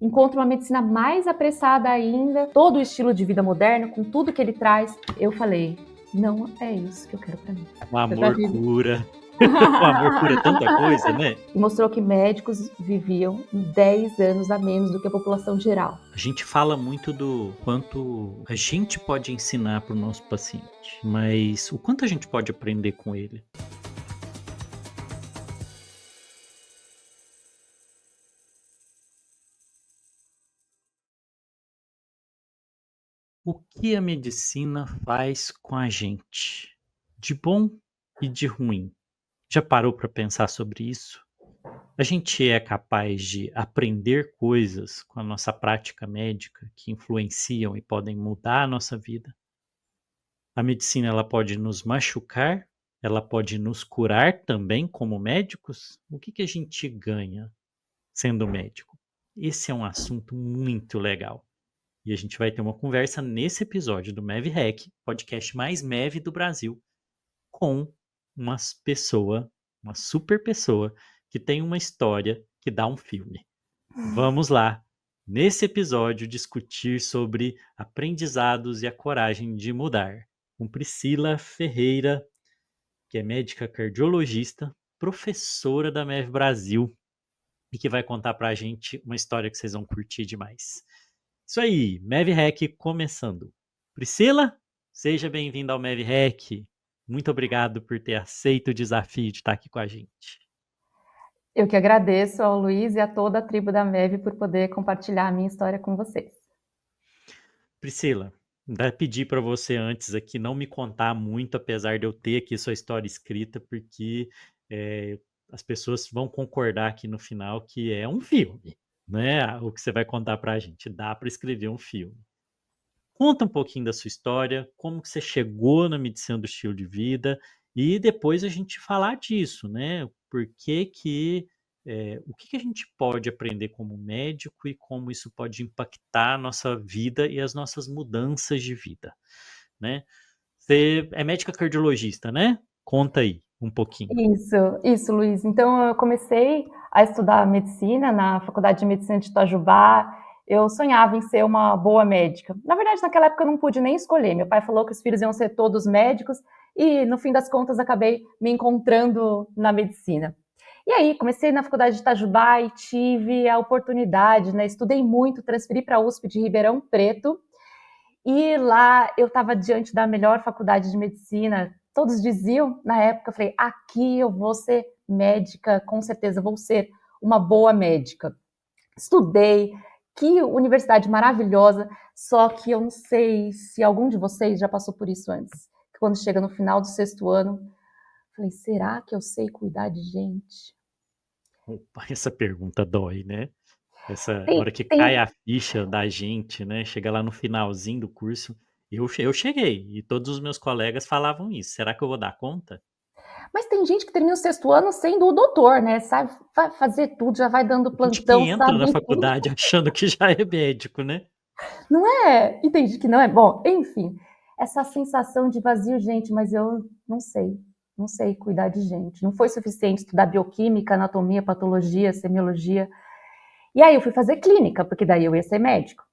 encontro uma medicina mais apressada ainda, todo o estilo de vida moderno, com tudo que ele traz. Eu falei, não é isso que eu quero pra mim. O amor cura. O amor cura tanta coisa, né? E mostrou que médicos viviam 10 anos a menos do que a população geral. A gente fala muito do quanto a gente pode ensinar para o nosso paciente, mas o quanto a gente pode aprender com ele. O que a medicina faz com a gente, de bom e de ruim? Já parou para pensar sobre isso? A gente é capaz de aprender coisas com a nossa prática médica que influenciam e podem mudar a nossa vida? A medicina ela pode nos machucar, ela pode nos curar também como médicos? O que a gente ganha sendo médico? Esse é um assunto muito legal. E a gente vai ter uma conversa nesse episódio do MEV Hack, podcast mais MEV do Brasil, com uma pessoa, uma super pessoa, que tem uma história que dá um filme. Vamos lá, nesse episódio, discutir sobre aprendizados e a coragem de mudar, com Priscila Ferreira, que é médica cardiologista, professora da MEV Brasil, e que vai contar pra gente uma história que vocês vão curtir demais. Isso aí, MEV Hack começando. Priscila, seja bem-vinda ao MEV Hack. Muito obrigado por ter aceito o desafio de estar aqui com a gente. Eu que agradeço ao Luiz e a toda a tribo da MEV por poder compartilhar a minha história com vocês. Priscila, ainda pedi para você antes aqui não me contar muito, apesar de eu ter aqui sua história escrita, porque as pessoas vão concordar aqui no final que é um filme, né? O que você vai contar para a gente. Dá para escrever um filme. Conta um pouquinho da sua história, como que você chegou na medicina do estilo de vida e depois a gente falar disso, né? Por que que, o que que a gente pode aprender como médico e como isso pode impactar a nossa vida e as nossas mudanças de vida, né? Você é médica cardiologista, né? Conta aí um pouquinho. Isso, Luiz. Então, eu comecei a estudar medicina na Faculdade de Medicina de Itajubá. Eu sonhava em ser uma boa médica. Na verdade, naquela época eu não pude nem escolher. Meu pai falou que os filhos iam ser todos médicos e, no fim das contas, acabei me encontrando na medicina. E aí, comecei na Faculdade de Itajubá e tive a oportunidade, né? Estudei muito, transferi para a USP de Ribeirão Preto. E lá eu estava diante da melhor faculdade de medicina. Todos diziam, na época, eu falei, aqui eu vou ser médica, com certeza vou ser uma boa médica. Estudei, que universidade maravilhosa, só que eu não sei se algum de vocês já passou por isso antes. Quando chega no final do 6º ano, eu falei, será que eu sei cuidar de gente? Opa, essa pergunta dói, né? Essa hora Tem, que cai tem, a ficha da gente, né? Chega lá no finalzinho do curso. Eu cheguei e todos os meus colegas falavam isso. Será que eu vou dar conta? mas tem gente que termina o 6º ano sendo o doutor, né? Sabe fazer tudo, já vai dando Gente que plantão, entra na sabe tudo. faculdade achando que já é médico, né? Não é? Entendi que não é bom. Enfim, essa sensação de vazio, gente, mas eu não sei cuidar de gente. Não foi suficiente estudar bioquímica, anatomia, patologia, semiologia. E aí eu fui fazer clínica, porque daí eu ia ser médico.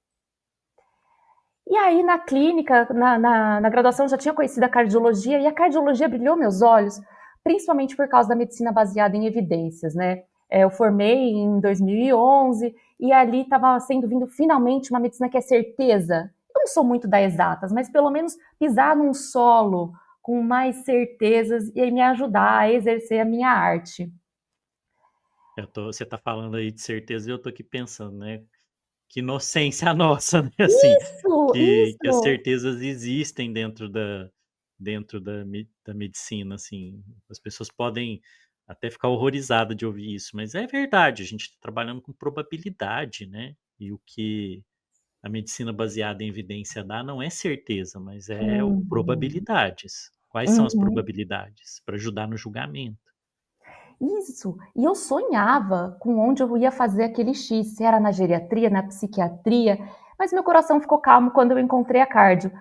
E aí na clínica, na graduação, eu já tinha conhecido a cardiologia, e a cardiologia brilhou meus olhos, principalmente por causa da medicina baseada em evidências, né? Eu formei em 2011 e ali estava sendo vindo finalmente uma medicina que é certeza. Eu não sou muito da exatas, mas pelo menos pisar num solo com mais certezas e me ajudar a exercer a minha arte. Você tá falando aí de certeza e eu tô aqui pensando, né? Que inocência a nossa, né? Assim, que as Isso. certezas existem dentro da medicina, assim. As pessoas podem até ficar horrorizadas de ouvir isso, mas é verdade, a gente está trabalhando com probabilidade, né? E o que a medicina baseada em evidência dá não é certeza, mas é Uhum. probabilidades. Quais são as Uhum. probabilidades? Para ajudar no julgamento. Isso. E eu sonhava com onde eu ia fazer aquele X, se era na geriatria, na psiquiatria, mas meu coração ficou calmo quando eu encontrei a cardio.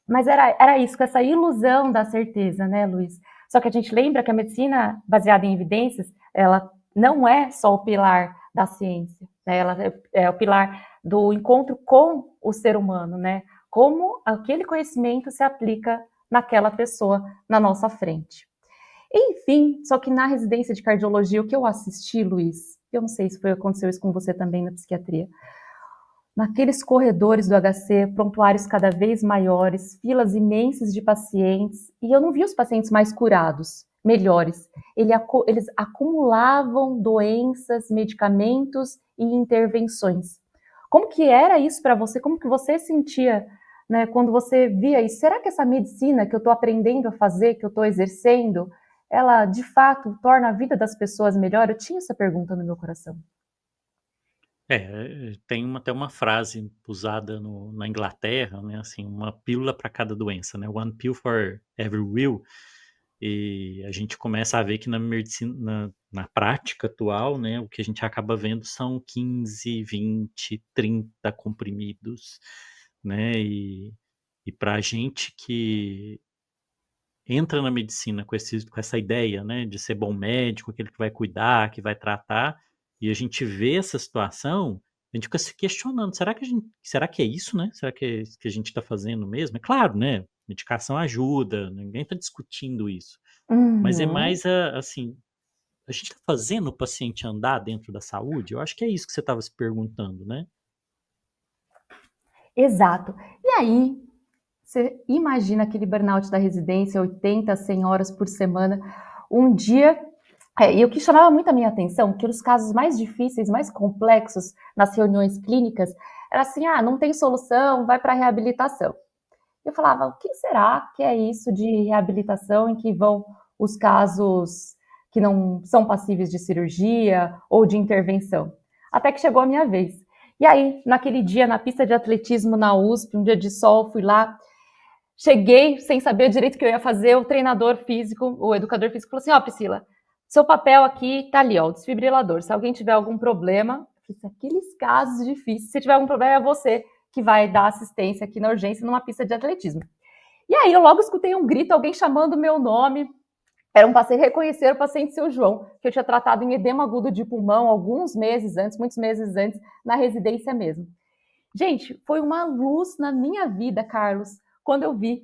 Mas era isso, com essa ilusão da certeza, né, Luiz? Só que a gente lembra que a medicina baseada em evidências, ela não é só o pilar da ciência, né? Ela é o pilar do encontro com o ser humano, né? Como aquele conhecimento se aplica naquela pessoa na nossa frente. Enfim, só que na residência de cardiologia, o que eu assisti, Luiz, eu não sei se aconteceu isso com você também na psiquiatria, naqueles corredores do HC, prontuários cada vez maiores, filas imensas de pacientes, e eu não vi os pacientes mais curados, melhores. Eles acumulavam doenças, medicamentos e intervenções. Como que era isso para você? Como que você sentia, né, quando você via isso? Será que essa medicina que eu estou aprendendo a fazer, que eu estou exercendo, ela de fato torna a vida das pessoas melhor? Eu tinha essa pergunta no meu coração. Tem até uma frase usada na Inglaterra, né, assim, uma pílula para cada doença, né, one pill for every will, e a gente começa a ver que na medicina, na prática atual, né, o que a gente acaba vendo são 15, 20, 30 comprimidos, né, e para a gente que entra na medicina com essa ideia, né, de ser bom médico, aquele que vai cuidar, que vai tratar, e a gente vê essa situação, a gente fica se questionando: será que é isso, né? Será que é isso que a gente está fazendo mesmo? É claro, né, medicação ajuda, ninguém está discutindo isso, mas é Uhum. mais assim, a gente está fazendo o paciente andar dentro da saúde? Eu acho que é isso que você estava se perguntando, né? Exato. E aí, você imagina aquele burnout da residência, 80, 100 horas por semana, um dia. E o que chamava muito a minha atenção, que os casos mais difíceis, mais complexos nas reuniões clínicas, era assim: ah, não tem solução, vai para reabilitação. Eu falava: o que será que é isso de reabilitação em que vão os casos que não são passíveis de cirurgia ou de intervenção? Até que chegou a minha vez. E aí, naquele dia, na pista de atletismo na USP, um dia de sol, fui lá, cheguei sem saber direito o que eu ia fazer, o treinador físico, o educador físico falou assim: ó, Priscila, seu papel aqui tá ali, ó, o desfibrilador. Se alguém tiver algum problema, aqueles casos difíceis, se tiver algum problema, é você que vai dar assistência aqui na urgência numa pista de atletismo. E aí eu logo escutei um grito, alguém chamando o meu nome. Era um paciente, reconhecer o paciente seu João, que eu tinha tratado em edema agudo de pulmão alguns meses antes, muitos meses antes, na residência mesmo. Gente, foi uma luz na minha vida, Carlos, quando eu vi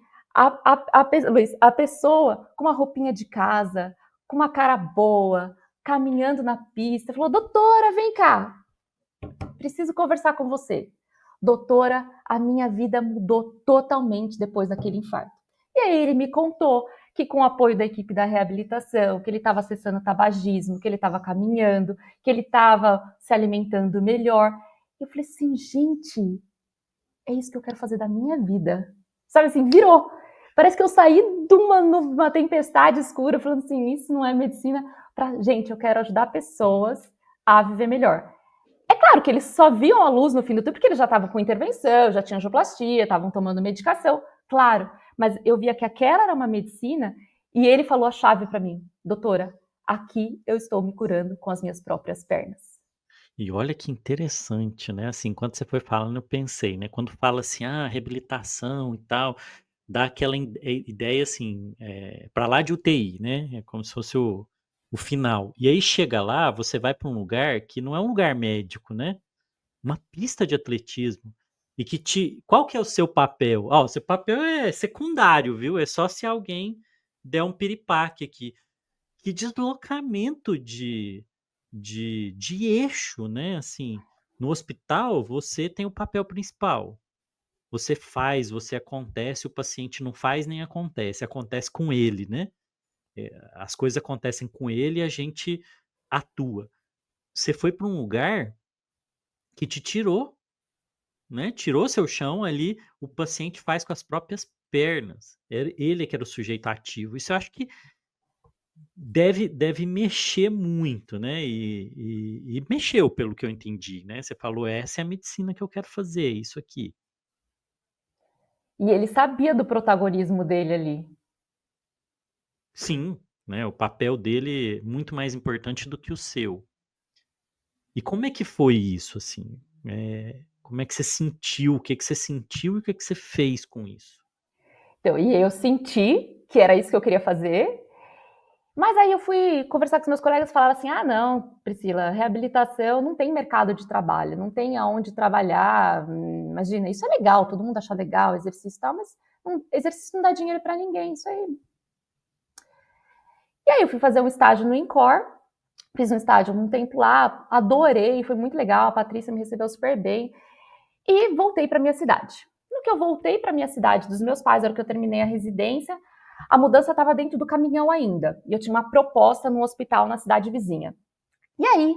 Luiz, a pessoa com uma roupinha de casa, com uma cara boa, caminhando na pista, falou: doutora, vem cá, preciso conversar com você. Doutora, a minha vida mudou totalmente depois daquele infarto. E aí ele me contou que com o apoio da equipe da reabilitação, que ele estava acessando o tabagismo, que ele estava caminhando, que ele estava se alimentando melhor. Eu falei assim: gente, é isso que eu quero fazer da minha vida. Sabe assim, virou. Parece que eu saí de uma tempestade escura, falando assim: isso não é medicina para gente, eu quero ajudar pessoas a viver melhor. É claro que eles só viam a luz no fim do túnel porque eles já estavam com intervenção, já tinham angioplastia, estavam tomando medicação, claro. Mas eu via que aquela era uma medicina e ele falou a chave para mim: doutora, aqui eu estou me curando com as minhas próprias pernas. E olha que interessante, né, assim, enquanto você foi falando eu pensei, né, quando fala assim: "Ah, reabilitação e tal", dá aquela ideia assim, pra lá de UTI, né, é como se fosse o final. E aí chega lá, você vai para um lugar que não é um lugar médico, né, uma pista de atletismo, e que te qual que é o seu papel? Ó, o seu papel é secundário, viu, é só se alguém der um piripaque aqui. Que deslocamento de eixo, né, assim, no hospital você tem o papel principal, você faz, você acontece, o paciente não faz nem acontece, acontece com ele, né, as coisas acontecem com ele e a gente atua. Você foi para um lugar que te tirou, né, tirou seu chão ali, o paciente faz com as próprias pernas, ele que era o sujeito ativo, isso eu acho que deve mexer muito, né, e mexeu pelo que eu entendi, né, você falou: "Essa é a medicina que eu quero fazer, isso aqui". E ele sabia do protagonismo dele ali. Sim, né, o papel dele é muito mais importante do que o seu. E como é que foi isso, assim? Como é que você sentiu? O que que você sentiu e o que que você fez com isso? Então, e eu senti que era isso que eu queria fazer. Mas aí eu fui conversar com os meus colegas e falaram assim: ah, não, Priscila, reabilitação não tem mercado de trabalho, não tem aonde trabalhar. Imagina, isso é legal, todo mundo acha legal, exercício e tal, mas exercício não dá dinheiro para ninguém, isso aí. E aí eu fui fazer um estágio no INCOR, fiz um estágio um tempo lá, adorei, foi muito legal, a Patrícia me recebeu super bem e voltei para minha cidade. No que eu voltei para minha cidade dos meus pais, era que eu terminei a residência, a mudança estava dentro do caminhão ainda, e eu tinha uma proposta no hospital na cidade vizinha. E aí,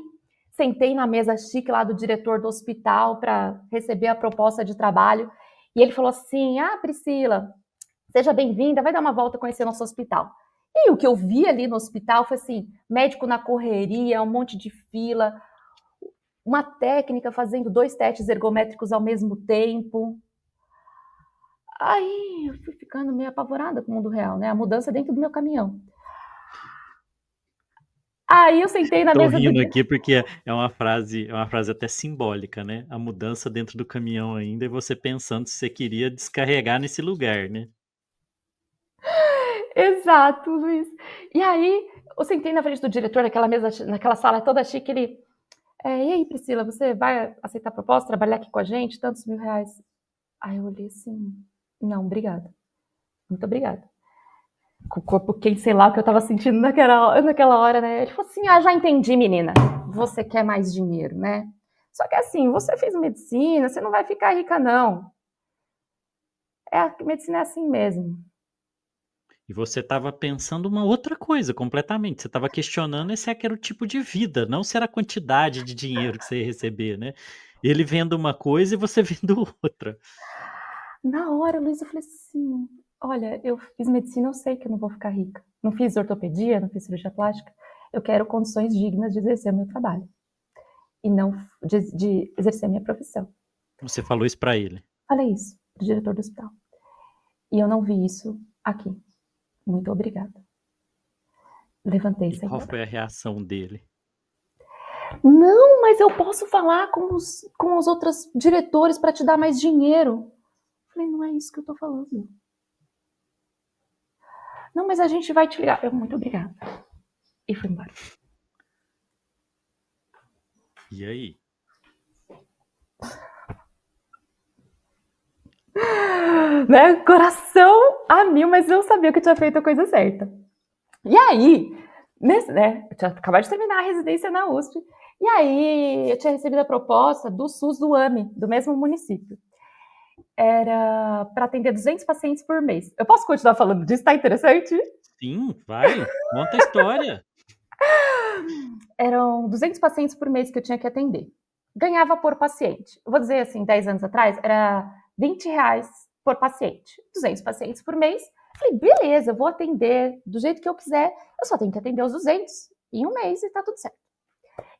sentei na mesa chique lá do diretor do hospital para receber a proposta de trabalho, e ele falou assim: ah, Priscila, seja bem-vinda, vai dar uma volta conhecer nosso hospital. E o que eu vi ali no hospital foi assim, médico na correria, um monte de fila, uma técnica fazendo 2 testes ergométricos ao mesmo tempo. Aí eu fui ficando meio apavorada com o mundo real, né? A mudança dentro do meu caminhão. Aí eu sentei na Tô mesa do. rindo aqui porque é uma frase até simbólica, né? A mudança dentro do caminhão ainda e você pensando se você queria descarregar nesse lugar, né? Exato, Luiz. E aí eu sentei na frente do diretor, naquela mesa, naquela sala toda chique, ele. E aí, Priscila, você vai aceitar a proposta, trabalhar aqui com a gente, tantos R$ 1.000? Aí eu olhei assim, não, obrigada. Muito obrigada. Com o corpo quente, sei lá o que eu tava sentindo naquela hora, né? Ele falou assim: ah, já entendi, menina. Você quer mais dinheiro, né? Só que assim, você fez medicina, você não vai ficar rica, não. A medicina é assim mesmo. E você estava pensando uma outra coisa completamente. Você estava questionando se era o tipo de vida, não se era a quantidade de dinheiro que você ia receber, né? Ele vendo uma coisa e você vendo outra. Na hora, Luiz, eu falei assim: olha, eu fiz medicina, eu sei que eu não vou ficar rica. Não fiz ortopedia, não fiz cirurgia plástica. Eu quero condições dignas de exercer o meu trabalho. E não de exercer a minha profissão. Você falou isso para ele. Falei isso pro diretor do hospital. E eu não vi isso aqui. Muito obrigada. Levantei e E saí qual embora. foi a reação dele? Não, mas eu posso falar com os outros diretores para te dar mais dinheiro. Falei, não é isso que eu tô falando. Não, mas a gente vai te ligar. Eu, muito obrigada. E fui embora. E aí? Né? Coração a mil, mas eu sabia que eu tinha feito a coisa certa. E aí, eu tinha acabado de terminar a residência na USP. E aí, eu tinha recebido a proposta do SUS do AME, do mesmo município. Era para atender 200 pacientes por mês. Eu posso continuar falando disso? Tá interessante? Sim, vai, conta a história. Eram 200 pacientes por mês que eu tinha que atender. Ganhava por paciente. Eu vou dizer assim, 10 anos atrás, era R$ 20 por paciente. 200 pacientes por mês. Falei, beleza, eu vou atender do jeito que eu quiser. Eu só tenho que atender os 200 em um mês e tá tudo certo.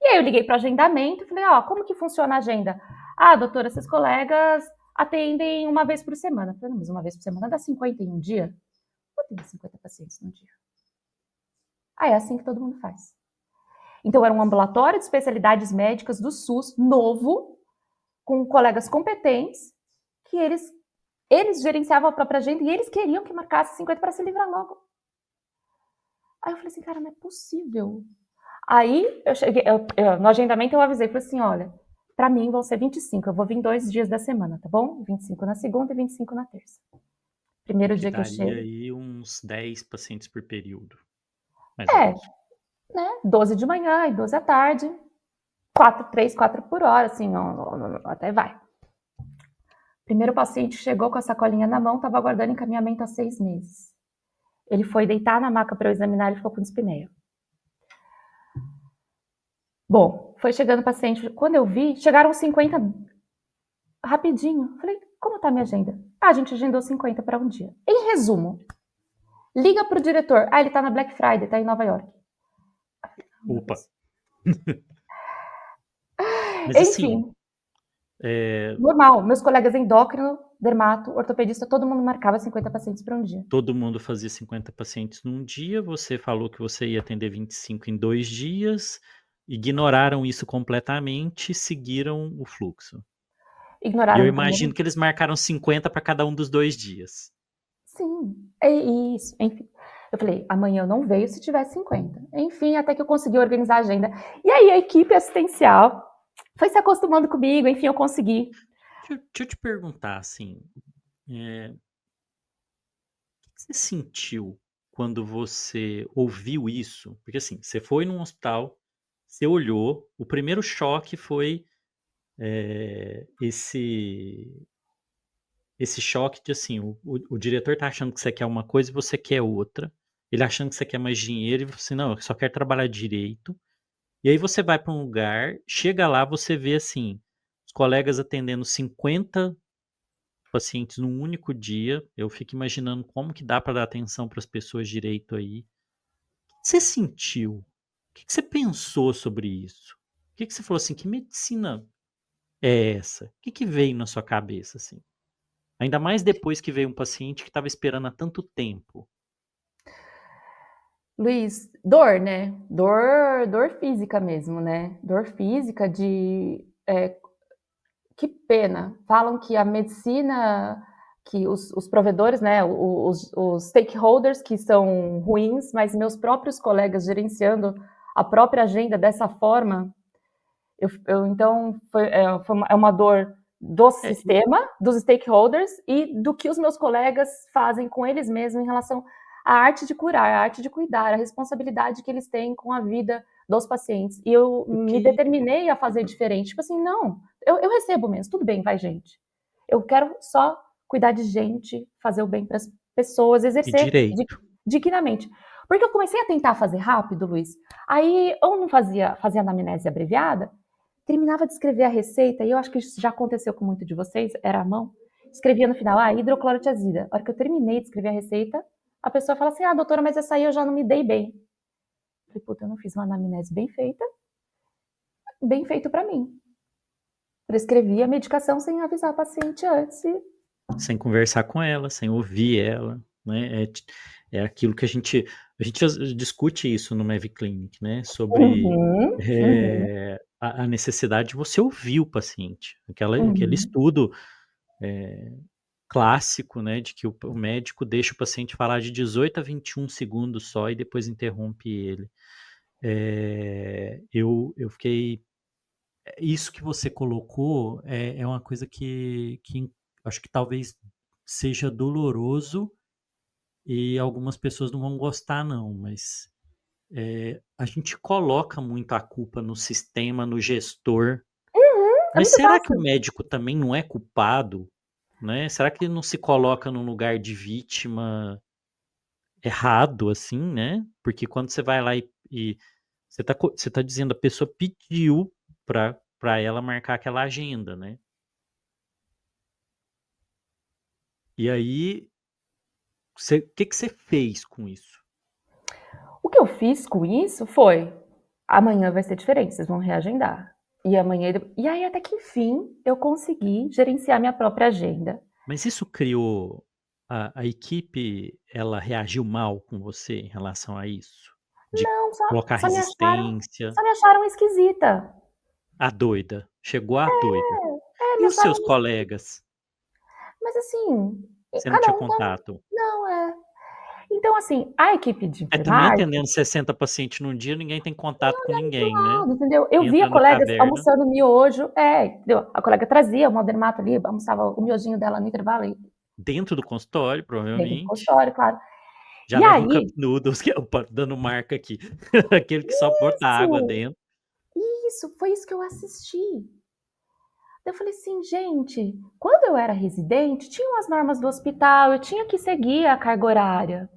E aí eu liguei para o agendamento e falei, como que funciona a agenda? Ah, doutora, esses colegas atendem uma vez por semana. Eu falei, não, mas uma vez por semana dá 50 em um dia? Eu atendo 50 pacientes no dia. Ah, é assim que todo mundo faz. Então, era um ambulatório de especialidades médicas do SUS, novo, com colegas competentes, que eles gerenciavam a própria agenda e eles queriam que marcasse 50 para se livrar logo. Aí eu falei assim, cara, não é possível. Aí, eu cheguei, no agendamento eu avisei, falei assim, olha, para mim vão ser 25, eu vou vir 2 dias da semana, tá bom? 25 na segunda e 25 na terça. Primeiro Que dia que eu daria chego. aí uns 10 pacientes por período, mais ou É, menos. né? 12 de manhã e 12 à tarde. 3, 4 por hora, assim, até vai. Primeiro paciente chegou com a sacolinha na mão, estava aguardando encaminhamento há 6 meses. Ele foi deitar na maca para eu examinar e ficou com dispneia. Bom, foi chegando o paciente. Quando eu vi, chegaram 50 rapidinho. Falei, como tá a minha agenda? A gente agendou 50 para um dia. Em resumo, liga pro diretor. Ele tá na Black Friday, tá em Nova York. Opa. Mas assim, Enfim, normal. Meus colegas endócrino, dermato, ortopedista, todo mundo marcava 50 pacientes para um dia. todo mundo fazia 50 pacientes num dia, você falou que você ia atender 25 em 2 dias, ignoraram isso completamente, seguiram o fluxo. E Ignoraram eu no primeiro. imagino que eles marcaram 50 para cada um dos 2 dias. Sim, é isso, enfim. Eu falei, amanhã eu não veio se tiver 50. Enfim, até que eu consegui organizar a agenda. E aí a equipe assistencial foi se acostumando comigo, enfim, eu consegui. Deixa eu te perguntar, assim, o que você sentiu quando você ouviu isso? Porque assim, você foi num hospital, você olhou, o primeiro choque foi esse choque de assim, o diretor tá achando que você quer uma coisa e você quer outra. Ele achando que você quer mais dinheiro e você, não, eu só quero trabalhar direito. E aí você vai para um lugar, chega lá, você vê assim, os colegas atendendo 50 pacientes num único dia. Eu fico imaginando como que dá para dar atenção para as pessoas direito aí. O que você sentiu? O que você pensou sobre isso? O que você falou assim, que medicina é essa? O que veio na sua cabeça assim? Ainda mais depois que veio um paciente que estava esperando há tanto tempo. Luiz, dor, né? Dor física mesmo, né? Dor física de que pena. Falam que a medicina, que os provedores, né, os stakeholders que são ruins, mas meus próprios colegas gerenciando a própria agenda dessa forma, então é uma dor do É, sistema, dos stakeholders e do que os meus colegas fazem com eles mesmos em relação à arte de curar, à arte de cuidar, a responsabilidade que eles têm com a vida dos pacientes. E eu me porque determinei a fazer diferente. Tipo assim, não, eu recebo mesmo, tudo bem, vai, gente. Eu quero só cuidar de gente, fazer o bem para as pessoas, e exercer direito. dignamente. Porque eu comecei a tentar fazer rápido, Luiz. Aí eu não fazia anamnese abreviada, terminava de escrever a receita, e eu acho que isso já aconteceu com muito de vocês, era à mão. Escrevia no final, hidroclorotiazida. A hora que eu terminei de escrever a receita, a pessoa fala assim, doutora, mas essa aí eu já não me dei bem. Eu falei, puta, eu não fiz uma anamnese bem feito para mim. Prescrevi a medicação sem avisar a paciente antes. Sem conversar com ela, sem ouvir ela, né? É aquilo que a gente discute isso no Mavi Clinic, né? Sobre Uhum, uhum, a necessidade de você ouvir o paciente. Aquele uhum. estudo clássico, né? De que o médico deixa o paciente falar de 18 a 21 segundos só e depois interrompe ele. Eu fiquei. Isso que você colocou é uma coisa que acho que talvez seja doloroso e algumas pessoas não vão gostar, não, mas a gente coloca muito a culpa no sistema, no gestor. É Mas muito será que o fácil. médico também não é culpado? Né? Será que ele não se coloca num lugar de vítima errado, assim, né? Porque quando você vai lá e você tá dizendo, a pessoa pediu para ela marcar aquela agenda, né? E aí, o que você fez com isso? O que eu fiz com isso foi, amanhã vai ser diferente, vocês vão reagendar. E amanhã, e aí até que enfim eu consegui gerenciar minha própria agenda. Mas isso criou a equipe, ela reagiu mal com você em relação a isso? De Não, colocar resistência? só me acharam esquisita. A doida, chegou a doida. Me E os acharam, seus colegas? mas assim, Você não cada tinha um tá, contato? não é. Então assim, a equipe de Também enfermagem atendendo 60 pacientes num dia, ninguém tem contato com pro ninguém, né? lado, entendeu? Eu via Entra na colegas caverna, almoçando miojo, entendeu? A colega trazia uma dermato ali, almoçava o miojinho dela no intervalo, dentro do consultório, dentro do provavelmente. consultório, claro. Já E leva um cup aí, noodles, que opa, dando marca aqui. Aquele que só bota água isso, dentro. foi isso que eu assisti. Eu falei assim, gente, quando eu era residente, tinham as normas do hospital, eu tinha que seguir a carga horária.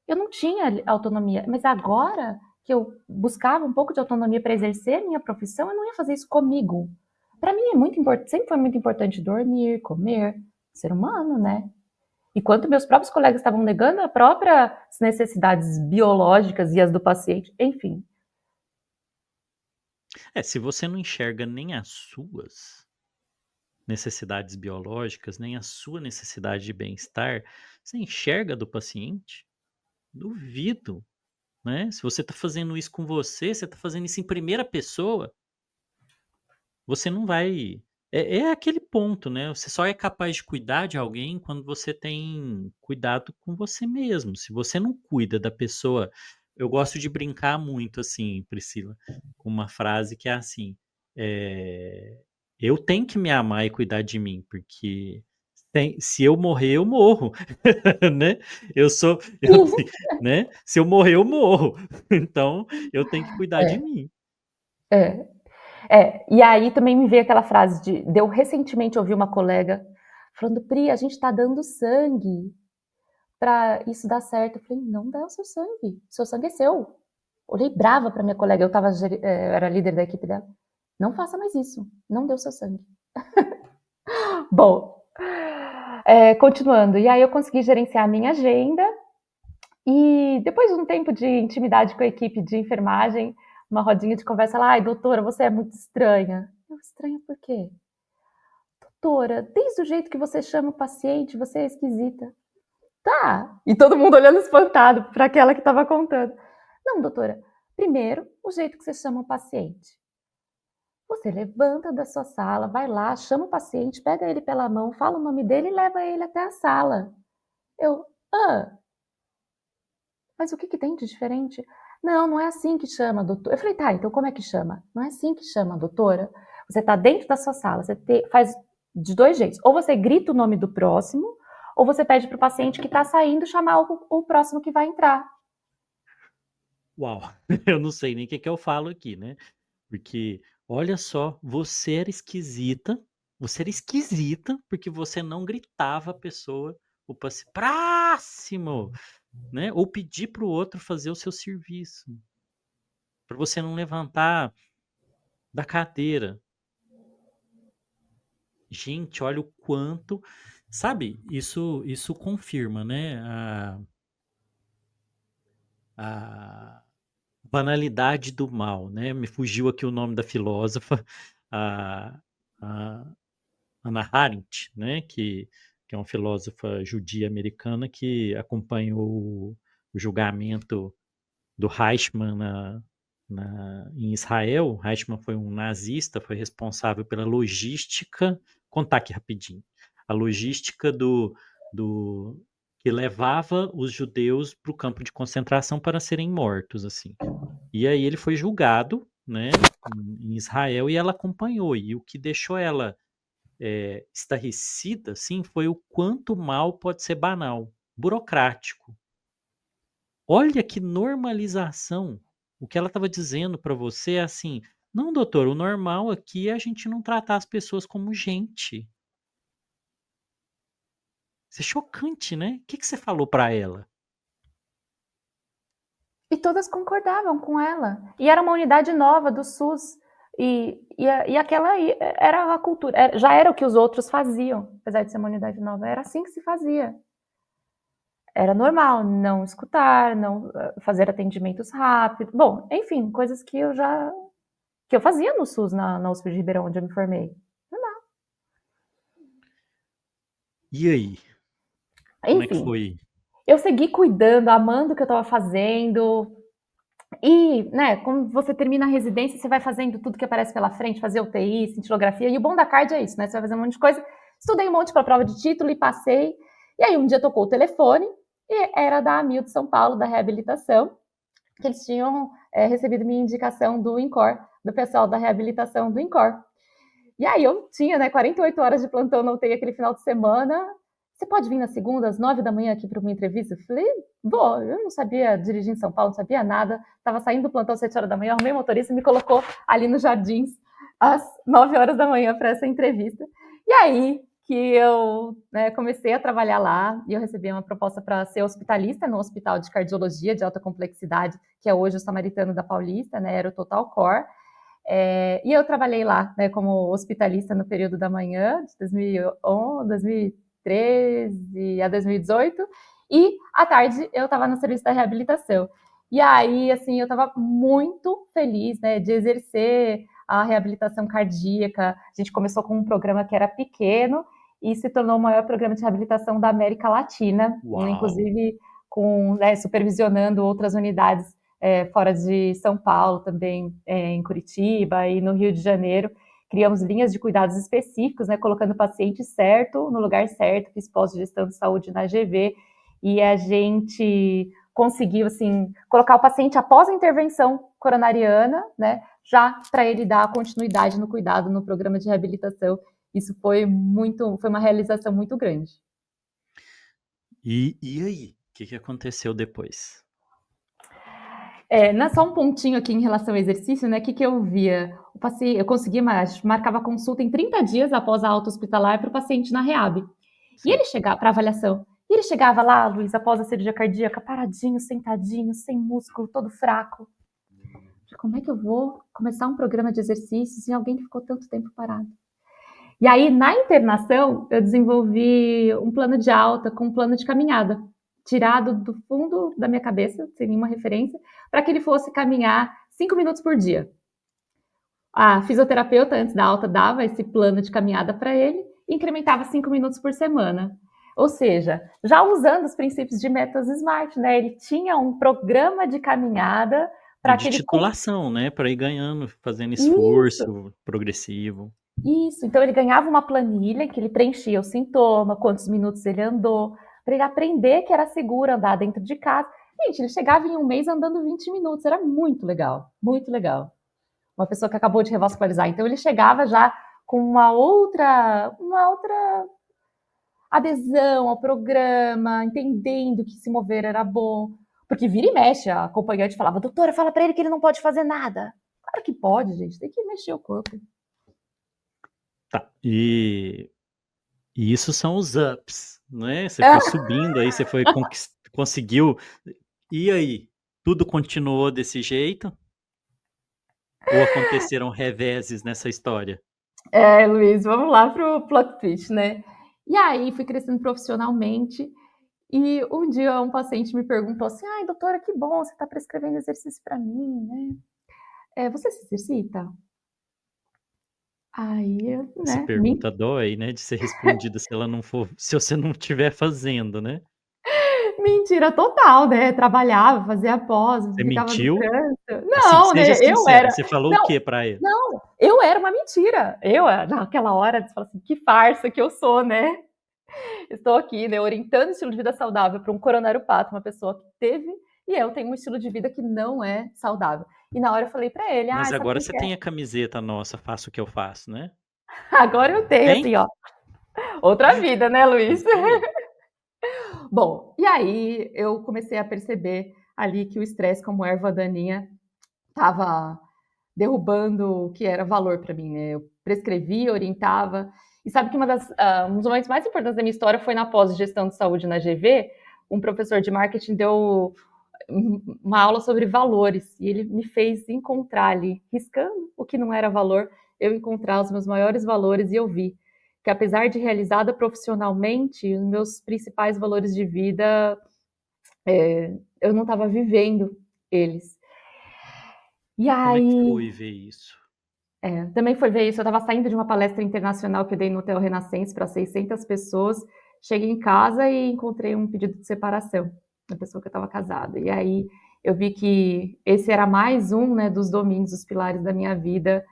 Eu não tinha autonomia, mas agora que eu buscava um pouco de autonomia para exercer minha profissão, eu não ia fazer isso comigo. Para mim é muito importante, sempre foi muito importante dormir, comer, ser humano, né? Enquanto meus próprios colegas estavam negando as próprias necessidades biológicas e as do paciente, enfim. Se você não enxerga nem as suas necessidades biológicas, nem a sua necessidade de bem-estar, você enxerga a do paciente? Duvido, né? Se você está fazendo isso com você, você está fazendo isso em primeira pessoa, você não vai. É aquele ponto, né, você só é capaz de cuidar de alguém quando você tem cuidado com você mesmo. Se você não cuida da pessoa, eu gosto de brincar muito, assim, Priscila, com uma frase que é assim, eu tenho que me amar e cuidar de mim, porque se eu morrer, eu morro, né. Eu Sim. né, se eu morrer, eu morro. Então, eu tenho que cuidar de É, mim. é. E aí também me veio aquela frase de eu recentemente ouvir uma colega falando: "Pri, a gente tá dando sangue pra isso dar certo". Eu falei: "Não dá o seu sangue é seu". Olhei brava pra minha colega, eu era líder da equipe dela. "Não faça mais isso, não dê o seu sangue". Bom, continuando, e aí eu consegui gerenciar a minha agenda, e depois de um tempo de intimidade com a equipe de enfermagem, uma rodinha de conversa lá: "Ai, doutora, você é muito estranha". Eu: "Estranha por quê?". "Doutora, desde o jeito que você chama o paciente, você é esquisita". "Tá". E todo mundo olhando espantado para aquela que estava contando. "Não, doutora, primeiro, o jeito que você chama o paciente. Você levanta da sua sala, vai lá, chama o paciente, pega ele pela mão, fala o nome dele e leva ele até a sala". Eu: "Hã? Mas o que que tem de diferente?". "Não, não é assim que chama, doutor". Eu falei: "Tá, então como é que chama?". "Não é assim que chama, doutora. Você tá dentro da sua sala, faz de 2 jeitos, ou você grita o nome do próximo, ou você pede para o paciente que tá saindo chamar o próximo que vai entrar". Uau, eu não sei nem o que que eu falo aqui, né. Porque, olha só, você era esquisita, porque você não gritava a pessoa, o paci "Próximo", né, ou pedir para o outro fazer o seu serviço, para você não levantar da cadeira. Gente, olha o quanto sabe, isso confirma, né, a banalidade do mal, né, me fugiu aqui o nome da filósofa, a a Hannah Arendt, né, que é uma filósofa judia americana que acompanhou o julgamento do Eichmann em Israel. Eichmann foi um nazista, foi responsável pela logística, contar aqui rapidinho, a logística do que levava os judeus para o campo de concentração para serem mortos, assim. E aí ele foi julgado, né, em Israel e ela acompanhou, e o que deixou ela estarrecida, assim, foi o quanto o mal pode ser banal, burocrático. Olha que normalização. O que ela estava dizendo para você é assim: "Não, doutor, o normal aqui é a gente não tratar as pessoas como gente". Isso é chocante, né. O que que você falou para ela? E todas concordavam com ela. E era uma unidade nova do SUS. E aquela aí era a cultura, já era o que os outros faziam, apesar de ser uma unidade nova, era assim que se fazia. Era normal não escutar, não fazer atendimentos rápidos. Bom, enfim, coisas que eu fazia no SUS na USP de Ribeirão, onde eu me formei. E aí, como é que Enfim, foi? eu segui cuidando, amando o que eu estava fazendo. E, né, quando você termina a residência, você vai fazendo tudo que aparece pela frente, fazer UTI, cintilografia, e o bom da CARD é isso, né, você vai fazer um monte de coisa. Estudei um monte para prova de título e passei. E aí um dia tocou o telefone e era da AMIL de São Paulo, da reabilitação, que eles tinham recebido minha indicação do INCOR, do pessoal da reabilitação do INCOR. E aí eu tinha, né, 48 horas de plantão na UTI aquele final de semana. Você pode vir na segunda, às 9 da manhã aqui para uma entrevista? Eu falei, vou. Eu não sabia dirigir em São Paulo, não sabia nada. Estava saindo do plantão às 7 horas da manhã, arrumei o motorista e me colocou ali nos Jardins às 9 horas da manhã para essa entrevista. E aí que eu, né, comecei a trabalhar lá e eu recebi uma proposta para ser hospitalista no Hospital de Cardiologia de Alta Complexidade, que é hoje o Samaritano da Paulista, né, era o Total Core. E eu trabalhei lá, né, como hospitalista no período da manhã, de 2011, 2013 a 2018, e à tarde eu estava no serviço da reabilitação. E aí, assim, eu estava muito feliz, né, de exercer a reabilitação cardíaca. A gente começou com um programa que era pequeno e se tornou o maior programa de reabilitação da América Latina, Uau! inclusive com, né, supervisionando outras unidades fora de São Paulo também, em Curitiba e no Rio de Janeiro, criamos linhas de cuidados específicos, né, colocando o paciente certo, no lugar certo, fiz pós-gestão de saúde na GV, e a gente conseguiu, assim, colocar o paciente após a intervenção coronariana, né, já para ele dar continuidade no cuidado no programa de reabilitação. Isso foi uma realização muito grande. E aí? O que que aconteceu depois? Só um pontinho aqui em relação ao exercício, né? O que, que eu via? Eu conseguia, marcava consulta em 30 dias após a alta hospitalar para o paciente na REAB. E Sim. ele chegava para avaliação. E ele chegava lá, Luiz, após a cirurgia cardíaca, paradinho, sentadinho, sem músculo, todo fraco. Como é que eu vou começar um programa de exercícios em alguém que ficou tanto tempo parado? E aí, na internação, eu desenvolvi um plano de alta com um plano de caminhada, tirado do fundo da minha cabeça, sem nenhuma referência, para que ele fosse caminhar 5 minutos por dia. A fisioterapeuta, antes da alta, dava esse plano de caminhada para ele e incrementava 5 minutos por semana. Ou seja, já usando os princípios de métodos SMART, né? Ele tinha um programa de caminhada para De que ele. titulação, né, para ir ganhando, fazendo Isso, esforço progressivo. isso. Então ele ganhava uma planilha que ele preenchia o sintoma, quantos minutos ele andou, para ele aprender que era seguro andar dentro de casa. Gente, ele chegava em um mês andando 20 minutos, era muito legal, muito legal. Uma pessoa que acabou de revascularizar. Então ele chegava já com uma outra adesão ao programa, entendendo que se mover era bom. Porque vira e mexe, a acompanhante falava, doutora, fala para ele que ele não pode fazer nada. Claro que pode, gente, tem que mexer o corpo. Tá, e isso são os ups, né, você foi subindo, aí você foi conseguiu. E aí, tudo continuou desse jeito? Ou aconteceram reveses nessa história? Luiz, vamos lá pro plot twist, né? E aí fui crescendo profissionalmente e um dia um paciente me perguntou assim, ai, doutora, que bom, você está prescrevendo exercício para mim, né? Você se exercita? Aí, Essa né, pergunta dói, né, de ser respondida se você não estiver fazendo, né. mentira total, né? Trabalhava, fazia pós, Você ficava no mentiu? trânsito. Assim, Não, seja né? Eu sincera, era. você falou o Não, que pra ele? não, eu era uma mentira. Naquela hora, você fala assim, que farsa que eu sou, né? Estou aqui, né, orientando estilo de vida saudável para um coronariopata, uma pessoa que teve, e eu tenho um estilo de vida que não é saudável. E na hora eu falei para ele, Mas sabe o agora que você que é? tem a camiseta nossa, faço o que eu faço, né. Agora eu tenho, Tem? assim, ó, outra vida, né, Luiz? Isso aí. Bom, e aí eu comecei a perceber ali que o estresse como erva daninha estava derrubando o que era valor para mim, né? Eu prescrevia, orientava. E sabe que um dos momentos mais importantes da minha história foi na pós-gestão de saúde na GV. Um professor de marketing deu uma aula sobre valores e ele me fez encontrar ali, riscando o que não era valor, eu encontrar os meus maiores valores e eu vi que apesar de realizada profissionalmente, os meus principais valores de vida, eu não estava vivendo eles. E Como é que aí, foi ver isso? também foi ver isso, eu estava saindo de uma palestra internacional que eu dei no Hotel Renascença para 600 pessoas, cheguei em casa e encontrei um pedido de separação da pessoa que eu estava casada. E aí eu vi que esse era mais um, né, dos domínios, dos pilares da minha vida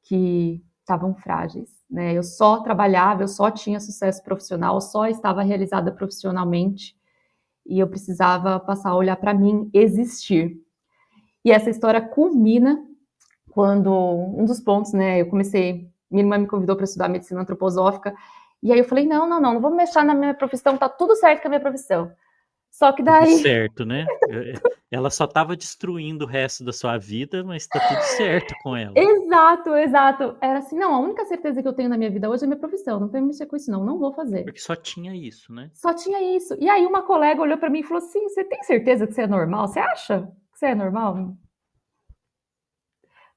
que estavam frágeis, né? Eu só trabalhava, eu só tinha sucesso profissional, eu só estava realizada profissionalmente e eu precisava passar a olhar para mim, existir. E essa história culmina quando um dos pontos, né, minha irmã me convidou para estudar medicina antroposófica, e aí eu falei, não, não, não, não vou mexer na minha profissão, tá tudo certo com a minha profissão. Só que Tudo daí, certo, né. Ela só estava destruindo o resto da sua vida, mas tá tudo certo com ela. exato, exato, era assim, não, a única certeza que eu tenho na minha vida hoje é a minha profissão, não tenho que mexer com isso não, não vou fazer. Porque só tinha isso, né. Só tinha isso. E aí uma colega olhou para mim e falou assim, você tem certeza que você é normal? Você acha que você é normal?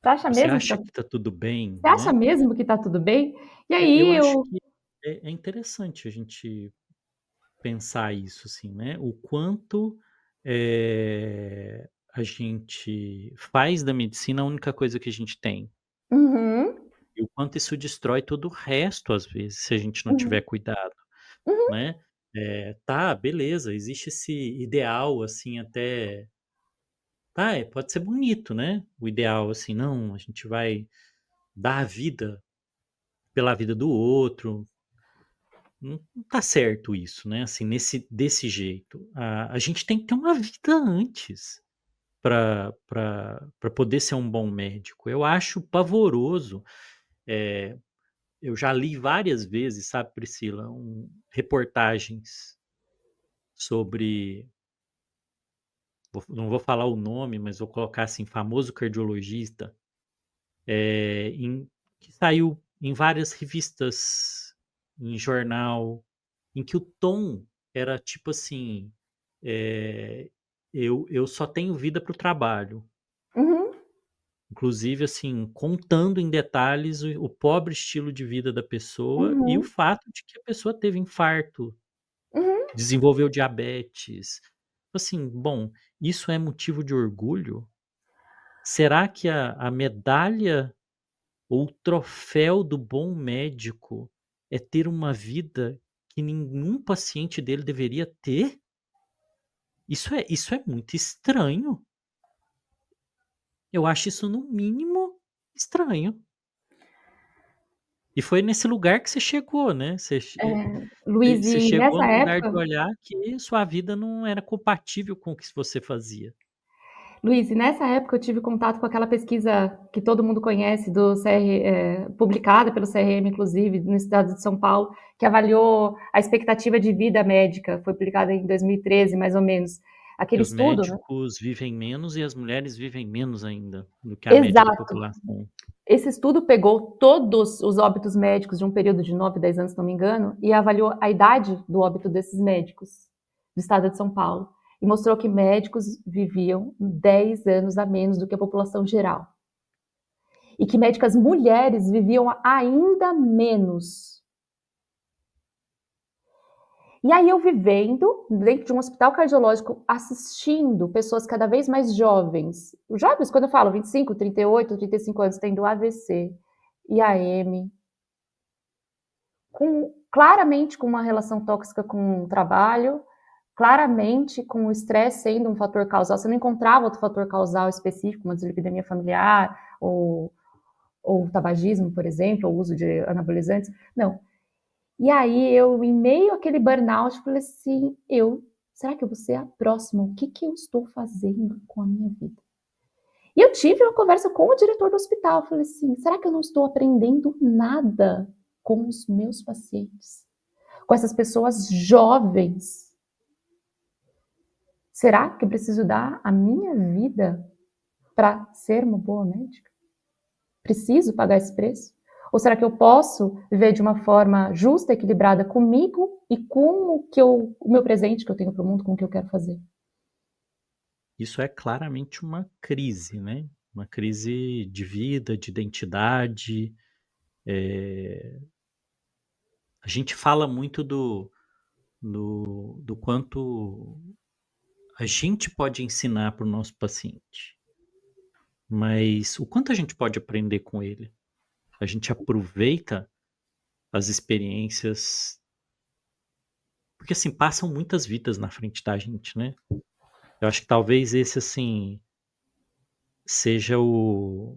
Você acha Você mesmo acha que tá tudo bem, você acha né. mesmo que tá tudo bem? E Eu aí acho eu que é interessante a gente pensar isso, assim, né, o quanto, a gente faz da medicina a única coisa que a gente tem, uhum, e o quanto isso destrói todo o resto, às vezes, se a gente não tiver uhum, cuidado, uhum. né. Tá, beleza, existe esse ideal, assim, até pode ser bonito, né, o ideal, assim, não, a gente vai dar a vida pela vida do outro. Não tá certo isso, né? Assim, desse jeito. A gente tem que ter uma vida antes para poder ser um bom médico. Eu acho pavoroso. É, eu já li várias vezes, sabe, Priscila, reportagens sobre. Não vou falar o nome, mas vou colocar assim, famoso cardiologista, que saiu em várias revistas, em jornal, em que o tom era tipo assim, é, eu só tenho vida para o trabalho. Uhum, Inclusive, assim, contando em detalhes o pobre estilo de vida da pessoa e o uhum, fato de que a pessoa teve infarto, uhum. desenvolveu diabetes. Assim, bom, isso é motivo de orgulho? Será que a medalha ou o troféu do bom médico é ter uma vida que nenhum paciente dele deveria ter? Isso é muito estranho. Eu acho isso, no mínimo, estranho. E foi nesse lugar que você chegou, né? Luiz, Você e chegou nessa no lugar de época, olhar que sua vida não era compatível com o que você fazia. eu tive contato com aquela pesquisa que todo mundo conhece do CR, publicada pelo CRM, inclusive, no estado de São Paulo, que avaliou a expectativa de vida médica. Foi publicada em 2013, mais ou menos. Que Aquele os estudo, né? médicos vivem menos e as mulheres vivem menos ainda do que a média da Exato. população. Esse estudo pegou todos os óbitos médicos de um período de 9, 10 anos, se não me engano, e avaliou a idade do óbito desses médicos do estado de São Paulo. E mostrou que médicos viviam 10 anos a menos do que a população geral. E que médicas mulheres viviam ainda menos. E aí eu vivendo dentro de um hospital cardiológico, assistindo pessoas cada vez mais jovens. Jovens, quando eu falo 25, 38, 35 anos, tendo AVC e AM, claramente com uma relação tóxica com o trabalho, claramente com o estresse sendo um fator causal. Você não encontrava outro fator causal específico, uma dislipidemia familiar, ou tabagismo, por exemplo, ou uso de anabolizantes. Não. E aí eu, em meio àquele burnout, falei assim, será que eu vou ser a próxima? O que, que eu estou fazendo com a minha vida? E eu tive uma conversa com o diretor do hospital. Falei assim, será que eu não estou aprendendo nada com os meus pacientes? Com essas pessoas jovens? Será que eu preciso dar a minha vida para ser uma boa médica? Preciso pagar esse preço? Ou será que eu posso viver de uma forma justa, equilibrada comigo e com o meu presente que eu tenho para o mundo, com o que eu quero fazer? Isso é claramente uma crise, né? Uma crise de vida, de identidade. A gente fala muito do quanto a gente pode ensinar para o nosso paciente, mas o quanto a gente pode aprender com ele? A gente aproveita as experiências, porque assim, passam muitas vidas na frente da gente, né? Eu acho que talvez esse, assim, seja o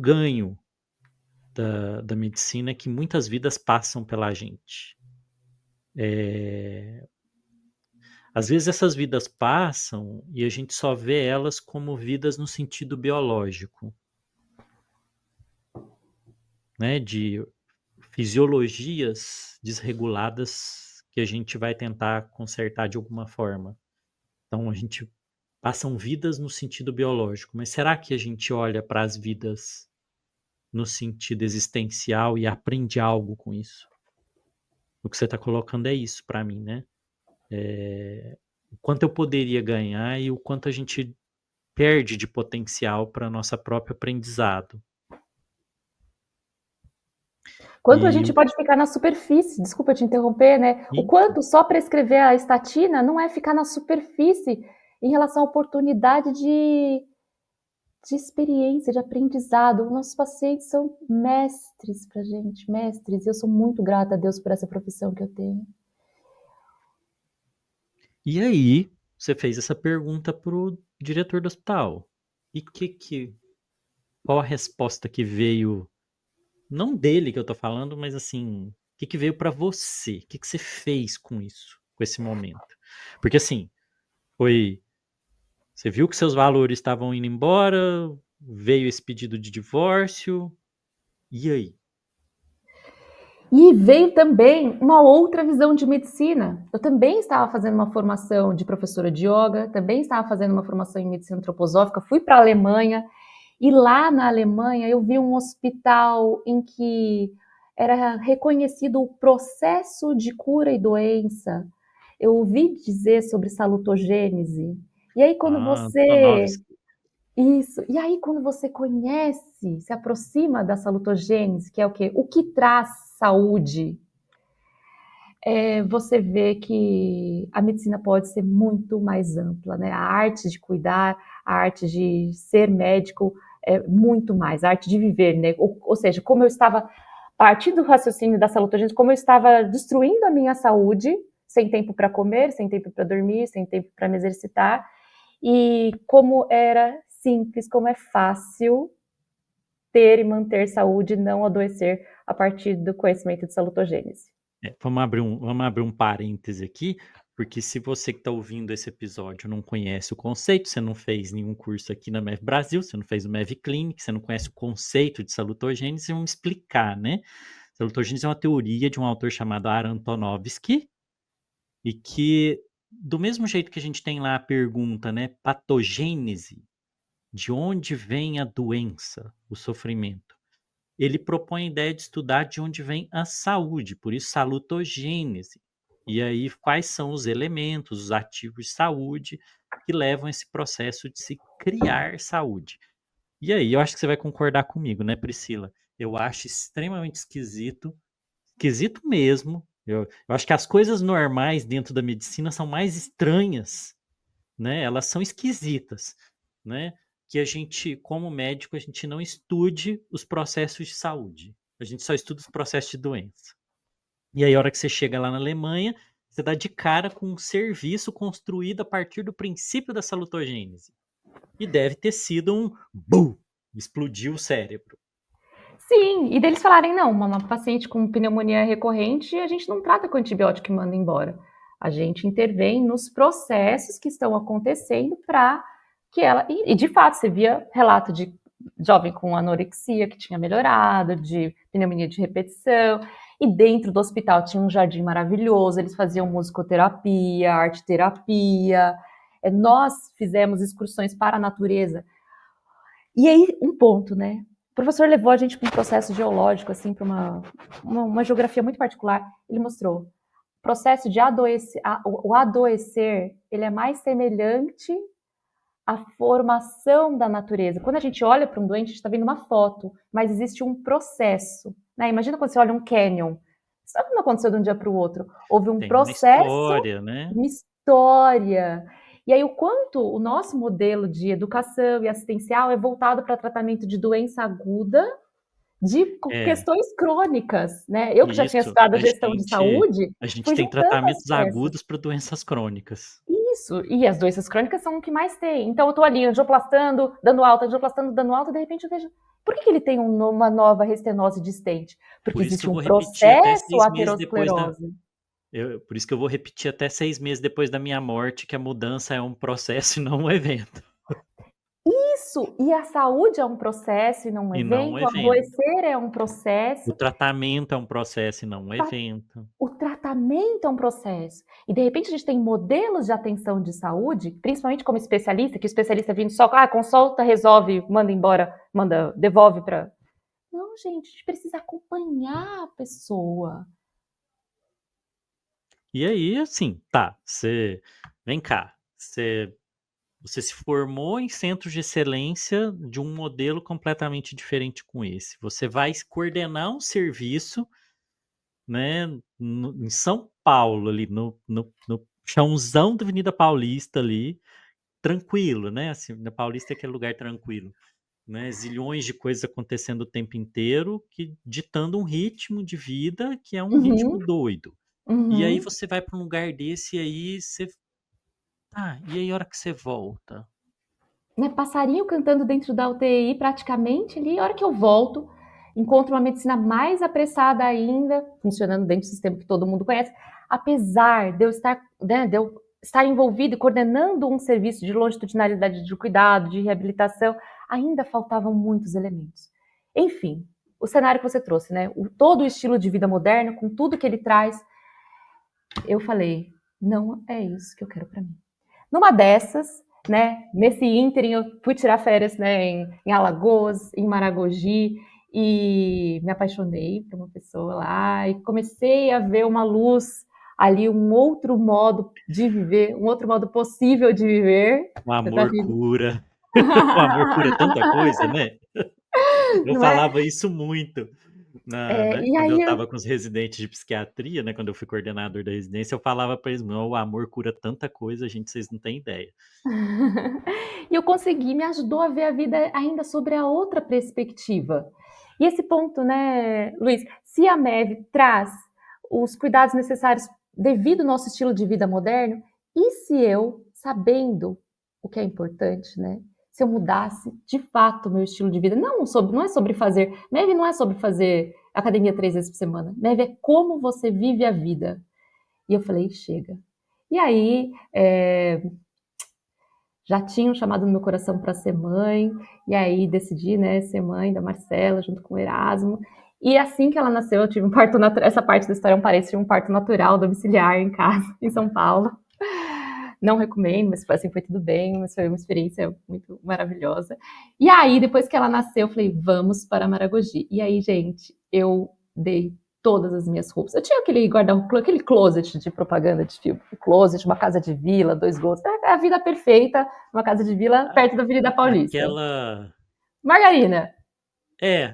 ganho da medicina, é que muitas vidas passam pela gente. Às vezes essas vidas passam e a gente só vê elas como vidas no sentido biológico, né? De fisiologias desreguladas que a gente vai tentar consertar de alguma forma. Então a gente passam vidas no sentido biológico, mas será que a gente olha para as vidas no sentido existencial e aprende algo com isso? O que você está colocando é isso para mim, né? O quanto eu poderia ganhar e o quanto a gente perde de potencial para nosso próprio aprendizado. Quanto a E, gente pode ficar na superfície, desculpa te interromper, né? O e quanto só prescrever a estatina não é ficar na superfície em relação à oportunidade de experiência, de aprendizado. Nossos pacientes são mestres pra gente, mestres. E eu sou muito grata a Deus por essa profissão que eu tenho. e aí, você fez essa pergunta pro diretor do hospital. E qual a resposta que veio não dele que eu tô falando, mas assim, o que que veio pra você? O que que você fez com isso, com esse momento? Porque assim, foi, você viu que seus valores estavam indo embora, veio esse pedido de divórcio, e aí? E veio também uma outra visão de medicina. Eu também estava fazendo uma formação de professora de yoga, também estava fazendo uma formação em medicina antroposófica, fui para a Alemanha, e lá na Alemanha eu vi um hospital em que era reconhecido o processo de cura e doença. Eu ouvi dizer sobre salutogênese. E aí quando Ah, você Antonovski. isso. E aí, quando você conhece, se aproxima da salutogênese, que é o quê? O que traz saúde, você vê que a medicina pode ser muito mais ampla, né? A arte de cuidar, a arte de ser médico é muito mais, a arte de viver, né? Ou seja, como eu estava, partindo do raciocínio da salutogênese, como eu estava destruindo a minha saúde, sem tempo para comer, sem tempo para dormir, sem tempo para me exercitar, e como era simples, como é fácil ter e manter saúde e não adoecer a partir do conhecimento de salutogênese. Vamos abrir um parêntese aqui, porque se você que está ouvindo esse episódio não conhece o conceito, você não fez nenhum curso aqui na MEV Brasil, você não fez o MEV Clinic, você não conhece o conceito de salutogênese, vamos explicar, né? Salutogênese é uma teoria de um autor chamado Aaron Antonovsky, e que, do mesmo jeito que a gente tem lá a pergunta, né, patogênese, de onde vem a doença, o sofrimento? Ele propõe a ideia de estudar de onde vem a saúde, por isso salutogênese. E aí, quais são os elementos, os ativos de saúde que levam a esse processo de se criar saúde? E aí, eu acho que você vai concordar comigo, né, Priscila? Eu acho extremamente esquisito, esquisito mesmo. Eu acho que as coisas normais dentro da medicina são mais estranhas, né? Elas são esquisitas, né? Que a gente, como médico, a gente não estude os processos de saúde. A gente só estuda os processos de doença. E aí, a hora que você chega lá na Alemanha, você dá de cara com um serviço construído a partir do princípio da salutogênese. E deve ter sido um BUM! Explodiu o cérebro. Sim, e deles falarem, não, uma paciente com pneumonia recorrente, a gente não trata com antibiótico e manda embora. A gente intervém nos processos que estão acontecendo para que ela. E de fato, você via relato de jovem com anorexia que tinha melhorado, de pneumonia de repetição. E dentro do hospital tinha um jardim maravilhoso, eles faziam musicoterapia, arte terapia. Nós fizemos excursões para a natureza. E aí, um ponto, né? O professor levou a gente para um processo geológico, assim, para uma geografia muito particular. Ele mostrou o processo de adoecer, o adoecer, ele é mais semelhante à formação da natureza. Quando a gente olha para um doente, a gente está vendo uma foto, mas existe um processo. Né? Imagina quando você olha um canyon. Isso não aconteceu de um dia para o outro. Houve um Tem uma processo, história, né? uma história. E aí, o quanto o nosso modelo de educação e assistencial é voltado para tratamento de doença aguda, de É, questões crônicas, né? Eu que já tinha isso. estudado gestão de saúde, A gente fui tem juntando as tratamentos peças. agudos para doenças crônicas. Isso, e as doenças crônicas são o que mais tem. Então, eu estou ali angioplastando, dando alta, de repente eu vejo. Por que ele tem uma nova restenose distente? Porque Por isso que existe eu um vou repetir até processo 6 meses depois da. aterosclerose. Por isso que eu vou repetir até 6 meses depois da minha morte que a mudança é um processo e não um evento. Isso, e a saúde é um processo e não um E não um evento, o evento. adoecer é um O processo, tratamento é um processo e não um tá, evento. o tratamento é um processo. E de repente a gente tem modelos de atenção de saúde, principalmente como especialista, que o especialista vindo só, consulta, resolve, manda embora, manda, devolve para. Não, gente, a gente precisa acompanhar a pessoa. E aí, assim, tá, você. Vem cá. Você se formou em centros de excelência de um modelo completamente diferente com esse. Você vai coordenar um serviço, né, em São Paulo, ali no chãozão da Avenida Paulista ali, tranquilo, né? Assim, na Paulista é aquele lugar tranquilo, né? Zilhões de coisas acontecendo o tempo inteiro, que ditando um ritmo de vida que é um ritmo Uhum, doido. E aí uhum. você vai para um lugar desse e aí você, e aí a hora que você volta? Né, passarinho cantando dentro da UTI praticamente ali, a hora que eu volto. encontro uma medicina mais apressada ainda, funcionando dentro do sistema que todo mundo conhece, apesar de eu estar, né, de eu estar envolvida e coordenando um serviço de longitudinalidade de cuidado, de reabilitação, ainda faltavam muitos elementos. Enfim, o cenário que você trouxe, né? Todo o estilo de vida moderno, com tudo que ele traz, eu falei, não é isso que eu quero para mim. Numa dessas, né, nesse ínterim, eu fui tirar férias, né, em Alagoas, em Maragogi, e me apaixonei por uma pessoa lá e comecei a ver uma luz ali, um outro modo de viver, um outro modo possível de viver. O Você tá amor rindo? cura. O amor cura tanta coisa, né? Eu Não é? falava isso muito É, e quando eu aí estava com os residentes de psiquiatria, né? Quando eu fui coordenador da residência, eu falava para eles: "Não, o amor cura tanta coisa, gente, vocês não têm ideia." e eu consegui, me ajudou a ver a vida ainda sobre a outra perspectiva. E esse ponto, né, Luiz, se a MEV traz os cuidados necessários devido ao nosso estilo de vida moderno, e se eu, sabendo o que é importante, né, se eu mudasse de fato o meu estilo de vida, não é sobre fazer, MEV não é sobre fazer academia 3 vezes por semana, MEV é como você vive a vida. E eu falei, chega. E aí, já tinham chamado no meu coração para ser mãe, e aí decidi, né, ser mãe da Marcela junto com o Erasmo. E assim que ela nasceu, eu tive um parto natural. Essa parte da história é um parece um parto natural, domiciliar, em casa, em São Paulo. Não recomendo, mas assim, foi tudo bem, mas foi uma experiência muito maravilhosa. E aí, depois que ela nasceu, eu falei, vamos para Maragogi. E aí, gente, eu dei todas as minhas roupas. Eu tinha aquele guarda-roupa, aquele closet de propaganda de filme, um closet, uma casa de vila, 2 gols. É a vida perfeita, uma casa de vila A perto da Avenida Paulista. aquela Margarina.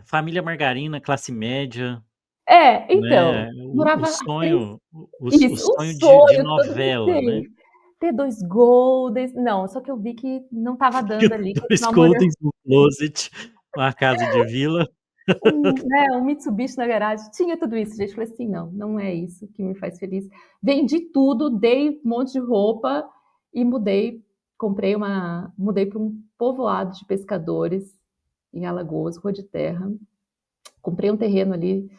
família margarina, classe média, É, então, né, o morava sonho o isso, o sonho de sonho todo mundo novela, né. tem. Ter 2 goldens. Não, só que eu vi que não estava dando ali, 2 continuar morando. Goldens no closet, uma casa de vila. Um Mitsubishi na garagem, tinha tudo isso, gente. Falei assim: "Não, não é isso que me faz feliz". Vendi tudo, dei um monte de roupa e mudei para um povoado de pescadores em Alagoas, Rua de Terra. Comprei um terreno ali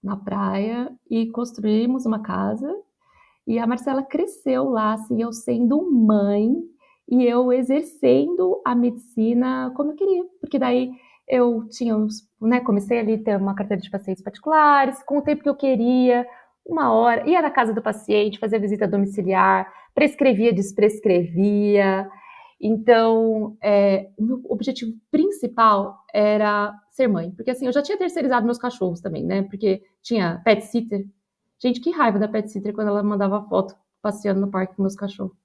na praia e construímos uma casa, e a Marcela cresceu lá, assim, eu sendo mãe e eu exercendo a medicina como eu queria, porque daí eu tinha né, comecei ali a ter uma carteira de pacientes particulares, com o tempo que eu queria, 1 hora, ia na casa do paciente, fazia visita domiciliar, prescrevia, desprescrevia. Então, o meu objetivo principal era ser mãe, porque assim, eu já tinha terceirizado meus cachorros também, né? Porque tinha pet sitter. Gente, que raiva da pet sitter quando ela mandava foto passeando no parque com meus cachorros.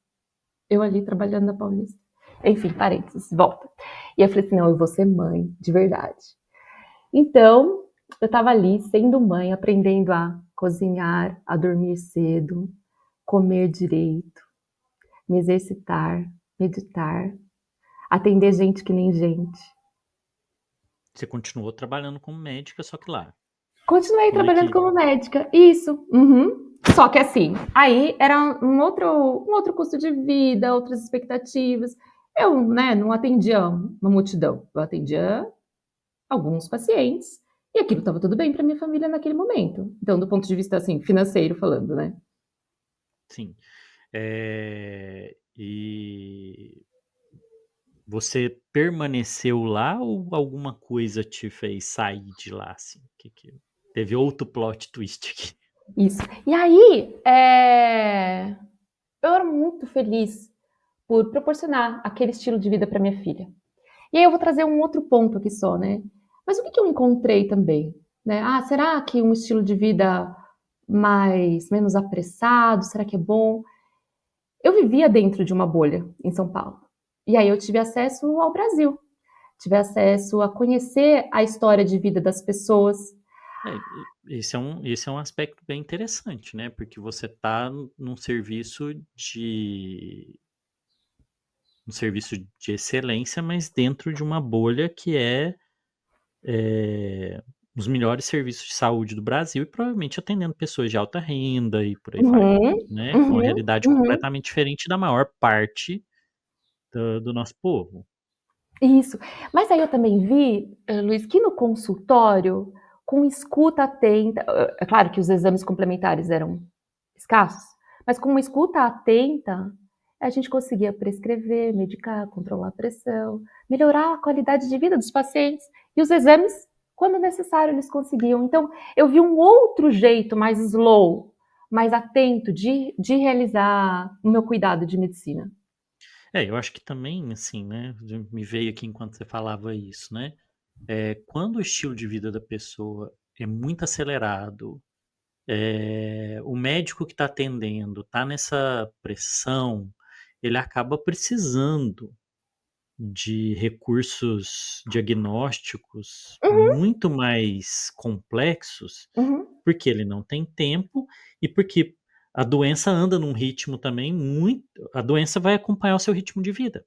Eu ali trabalhando na Paulista. Enfim, parênteses, volta. E eu falei assim: não, eu vou ser mãe, de verdade. Então, eu estava ali sendo mãe, aprendendo a cozinhar, a dormir cedo, comer direito, me exercitar, meditar, atender gente que nem gente. Você continuou trabalhando como médica, só que lá. Continuei Como é trabalhando que como médica, isso. Uhum. Só que assim, aí era um outro custo de vida, outras expectativas. Eu, né, não atendia uma multidão, eu atendia alguns pacientes e aquilo estava tudo bem para minha família naquele momento. Então, do ponto de vista assim, financeiro falando, né? sim. E você permaneceu lá ou alguma coisa te fez sair de lá, assim? Que teve outro plot twist aqui. Isso. E aí, eu era muito feliz por proporcionar aquele estilo de vida para minha filha. E aí eu vou trazer um outro ponto aqui só, né? Mas o que eu encontrei também, né? Ah, será que um estilo de vida menos apressado, será que é bom? Eu vivia dentro de uma bolha em São Paulo. E aí eu tive acesso ao Brasil, tive acesso a conhecer a história de vida das pessoas. Esse é um aspecto bem interessante, né? Porque você está num serviço de excelência, mas dentro de uma bolha que é os melhores serviços de saúde do Brasil e provavelmente atendendo pessoas de alta renda e por aí vai, Uhum, né? É uma uhum, realidade uhum. completamente diferente da maior parte do nosso povo. Isso. Mas aí eu também vi, Luiz, que no consultório com escuta atenta. É claro que os exames complementares eram escassos, mas com uma escuta atenta, a gente conseguia prescrever, medicar, controlar a pressão, melhorar a qualidade de vida dos pacientes. E os exames, quando necessário, eles conseguiam. Então, eu vi um outro jeito mais slow, mais atento de realizar o meu cuidado de medicina. Eu acho que também, assim, né, me veio aqui enquanto você falava isso, né, quando o estilo de vida da pessoa é muito acelerado, o médico que está atendendo está nessa pressão, ele acaba precisando de recursos diagnósticos Uhum, muito mais complexos, uhum. porque ele não tem tempo e porque a doença anda num ritmo também muito, a doença vai acompanhar o seu ritmo de vida,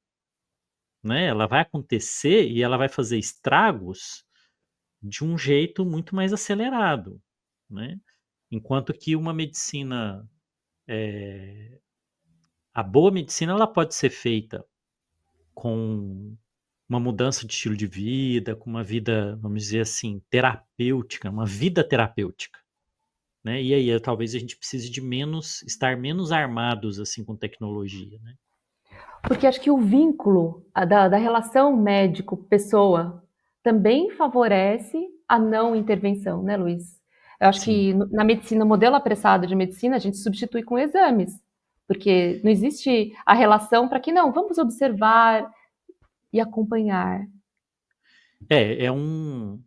né, ela vai acontecer e ela vai fazer estragos de um jeito muito mais acelerado, né. Enquanto que uma medicina, a boa medicina ela pode ser feita com uma mudança de estilo de vida, com uma vida, vamos dizer assim, terapêutica, uma vida terapêutica, né. E aí, talvez a gente precise de estar menos armados, assim, com tecnologia, né. Porque acho que o vínculo da relação médico-pessoa também favorece a não intervenção, né, Luiz? Eu acho Sim. que na medicina, o modelo apressado de medicina, a gente substitui com exames, porque não existe a relação para que não, vamos observar e acompanhar. É um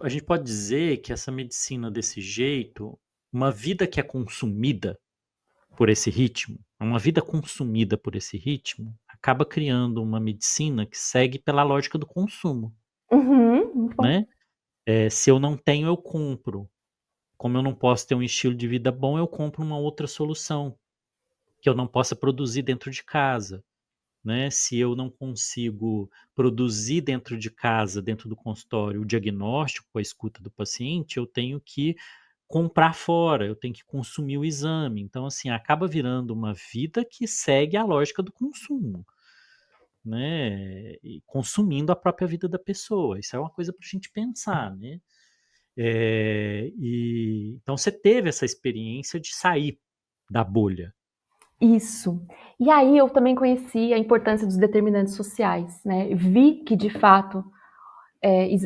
a gente pode dizer que essa medicina desse jeito, uma vida que é consumida por esse ritmo, uma vida consumida por esse ritmo, acaba criando uma medicina que segue pela lógica do consumo, Uhum, muito bom. né. Se eu não tenho, eu compro. Como eu não posso ter um estilo de vida bom, eu compro uma outra solução, que eu não possa produzir dentro de casa, né. Se eu não consigo produzir dentro de casa, dentro do consultório, o diagnóstico com a escuta do paciente, eu tenho que comprar fora, eu tenho que consumir o exame. Então, assim, acaba virando uma vida que segue a lógica do consumo, né, e consumindo a própria vida da pessoa. Isso é uma coisa para a gente pensar, né. Então você teve essa experiência de sair da bolha. Isso. E aí eu também conheci a importância dos determinantes sociais, né, vi que de fato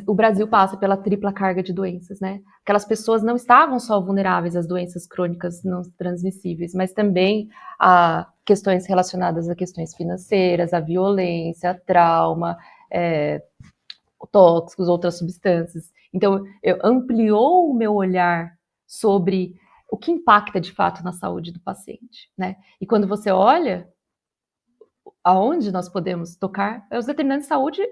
o Brasil passa pela tripla carga de doenças, né? Aquelas pessoas não estavam só vulneráveis às doenças crônicas não transmissíveis, mas também a questões relacionadas a questões financeiras, a violência, a trauma, é, tóxicos, outras substâncias. Então, ampliou o meu olhar sobre o que impacta de fato na saúde do paciente, né? E quando você olha aonde nós podemos tocar, os determinantes de saúde